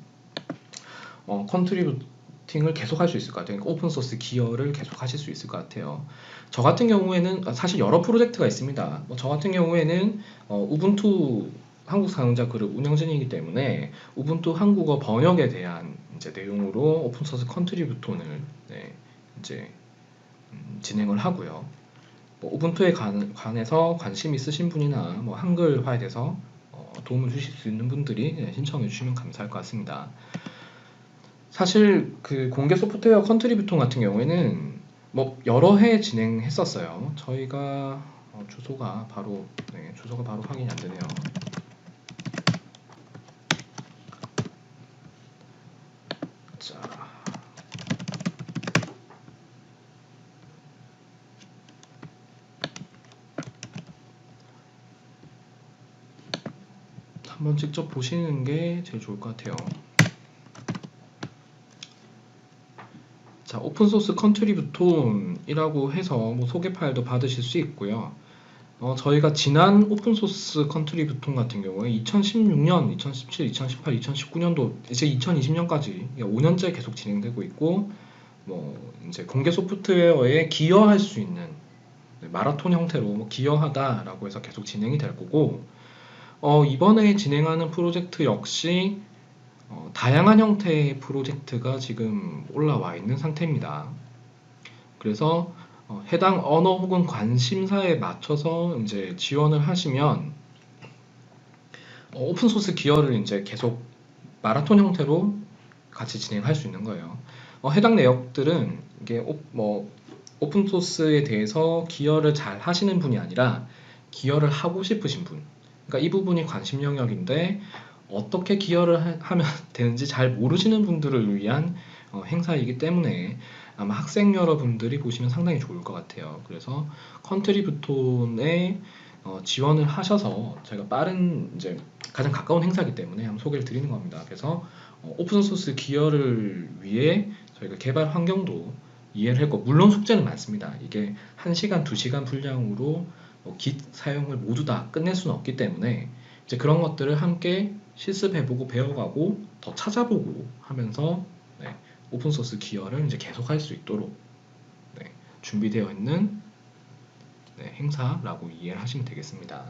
Speaker 1: 컨트리뷰팅을 계속 할 수 있을 것 같아요. 그러니까 오픈소스 기여를 계속 하실 수 있을 것 같아요. 저 같은 경우에는 사실 여러 프로젝트가 있습니다. 저 같은 경우에는 우분투 한국 사용자 그룹 운영진이기 때문에 우분투 한국어 번역에 대한 이제 내용으로 오픈소스 컨트리뷰톤을 이제 진행을 하고요. 우분투에 관해서 관심 있으신 분이나 한글화에 대해서 도움을 주실 수 있는 분들이 신청해 주시면 감사할 것 같습니다. 사실 공개 소프트웨어 컨트리뷰톤 같은 경우에는 여러 해 진행했었어요. 저희가 주소가 바로 확인이 안 되네요. 자, 한번 직접 보시는 게 제일 좋을 것 같아요. 자, 오픈소스 컨트리뷰톤이라고 해서 소개 파일도 받으실 수 있고요. 저희가 지난 오픈소스 컨트리뷰톤 같은 경우에 2016년, 2017, 2018, 2019년도 이제 2020년까지 5년째 계속 진행되고 있고 이제 공개 소프트웨어에 기여할 수 있는 마라톤 형태로 기여하다라고 해서 계속 진행이 될 거고 이번에 진행하는 프로젝트 역시 다양한 형태의 프로젝트가 지금 올라와 있는 상태입니다. 그래서 해당 언어 혹은 관심사에 맞춰서 이제 지원을 하시면 오픈소스 기여를 이제 계속 마라톤 형태로 같이 진행할 수 있는 거예요. 해당 내역들은 이게 오픈소스에 대해서 기여를 잘 하시는 분이 아니라 기여를 하고 싶으신 분, 그러니까 이 부분이 관심 영역인데 어떻게 기여를 하면 되는지 잘 모르시는 분들을 위한 행사이기 때문에 아마 학생 여러분들이 보시면 상당히 좋을 것 같아요. 그래서 컨트리뷰톤에 지원을 하셔서 저희가 빠른 이제 가장 가까운 행사이기 때문에 한번 소개를 드리는 겁니다. 그래서 오픈소스 기여를 위해 저희가 개발 환경도 이해를 했고 물론 숙제는 많습니다. 이게 1시간, 2시간 분량으로 Git 사용을 모두 다 끝낼 수는 없기 때문에 이제 그런 것들을 함께 실습해보고 배워가고 더 찾아보고 하면서 오픈소스 기여를 이제 계속할 수 있도록 준비되어 있는 행사라고 이해를 하시면 되겠습니다.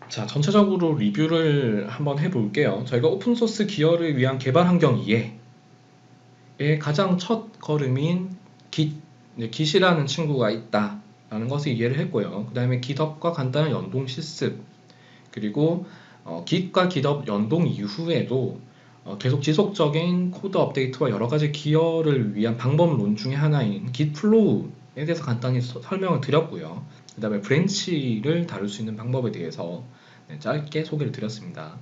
Speaker 1: 자, 전체적으로 리뷰를 한번 해볼게요. 저희가 오픈소스 기여를 위한 개발 환경 이해의 가장 첫 걸음인 Git이라는 친구가 있다라는 것을 이해를 했고요. 그 다음에 GitHub과 간단한 연동 실습, 그리고 Git과 GitHub 연동 이후에도 계속 지속적인 코드 업데이트와 여러 가지 기여를 위한 방법론 중에 하나인 Git 플로우에 대해서 간단히 설명을 드렸고요. 그 다음에 브랜치를 다룰 수 있는 방법에 대해서 짧게 소개를 드렸습니다.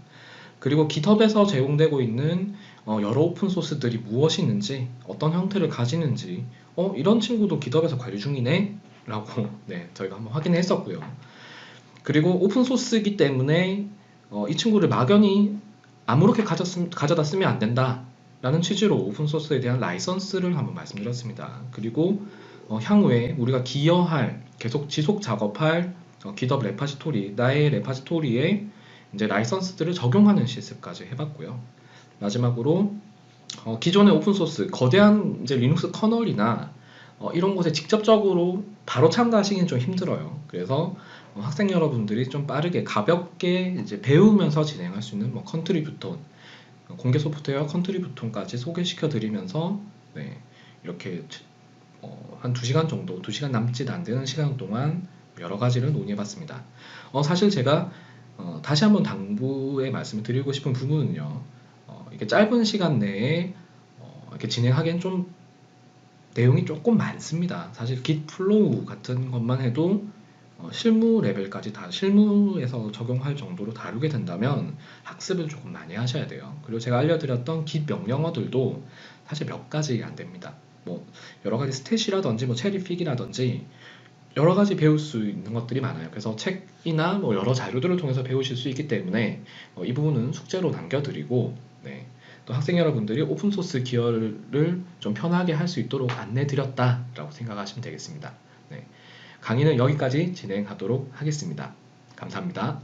Speaker 1: 그리고 GitHub에서 제공되고 있는 여러 오픈소스들이 무엇이 있는지, 어떤 형태를 가지는지, 이런 친구도 GitHub에서 관리 중이네? 라고 저희가 한번 확인을 했었고요. 그리고 오픈소스이기 때문에 이 친구를 막연히 아무렇게 가져다 쓰면 안 된다라는 취지로 오픈소스에 대한 라이선스를 한번 말씀드렸습니다. 그리고 향후에 우리가 기여할, 계속 지속 작업할 GitHub 레파지토리, 나의 레파지토리에 이제 라이선스들을 적용하는 실습까지 해봤고요. 마지막으로 기존의 오픈소스, 거대한 이제 리눅스 커널이나 이런 곳에 직접적으로 바로 참가하시기는 좀 힘들어요. 그래서 학생 여러분들이 좀 빠르게 가볍게 이제 배우면서 진행할 수 있는 뭐 컨트리뷰톤, 공개 소프트웨어 컨트리뷰톤까지 소개시켜 드리면서 네, 이렇게 한 2시간 정도, 2시간 남짓 안 되는 시간 동안 여러 가지를 논의해 봤습니다. 사실 제가 다시 한번 당부의 말씀을 드리고 싶은 부분은요. 이렇게 짧은 시간 내에 이렇게 진행하기엔 좀 내용이 조금 많습니다. 사실 git 플로우 같은 것만 해도 실무 레벨까지 다 실무에서 적용할 정도로 다루게 된다면 학습을 조금 많이 하셔야 돼요. 그리고 제가 알려드렸던 git 명령어들도 사실 몇 가지 안 됩니다. 뭐 여러 가지 스탯이라든지 뭐 체리픽이라든지 여러 가지 배울 수 있는 것들이 많아요. 그래서 책이나 뭐 여러 자료들을 통해서 배우실 수 있기 때문에 이 부분은 숙제로 남겨드리고 네. 또 학생 여러분들이 오픈소스 기여를 좀 편하게 할 수 있도록 안내드렸다라고 생각하시면 되겠습니다. 네. 강의는 여기까지 진행하도록 하겠습니다. 감사합니다.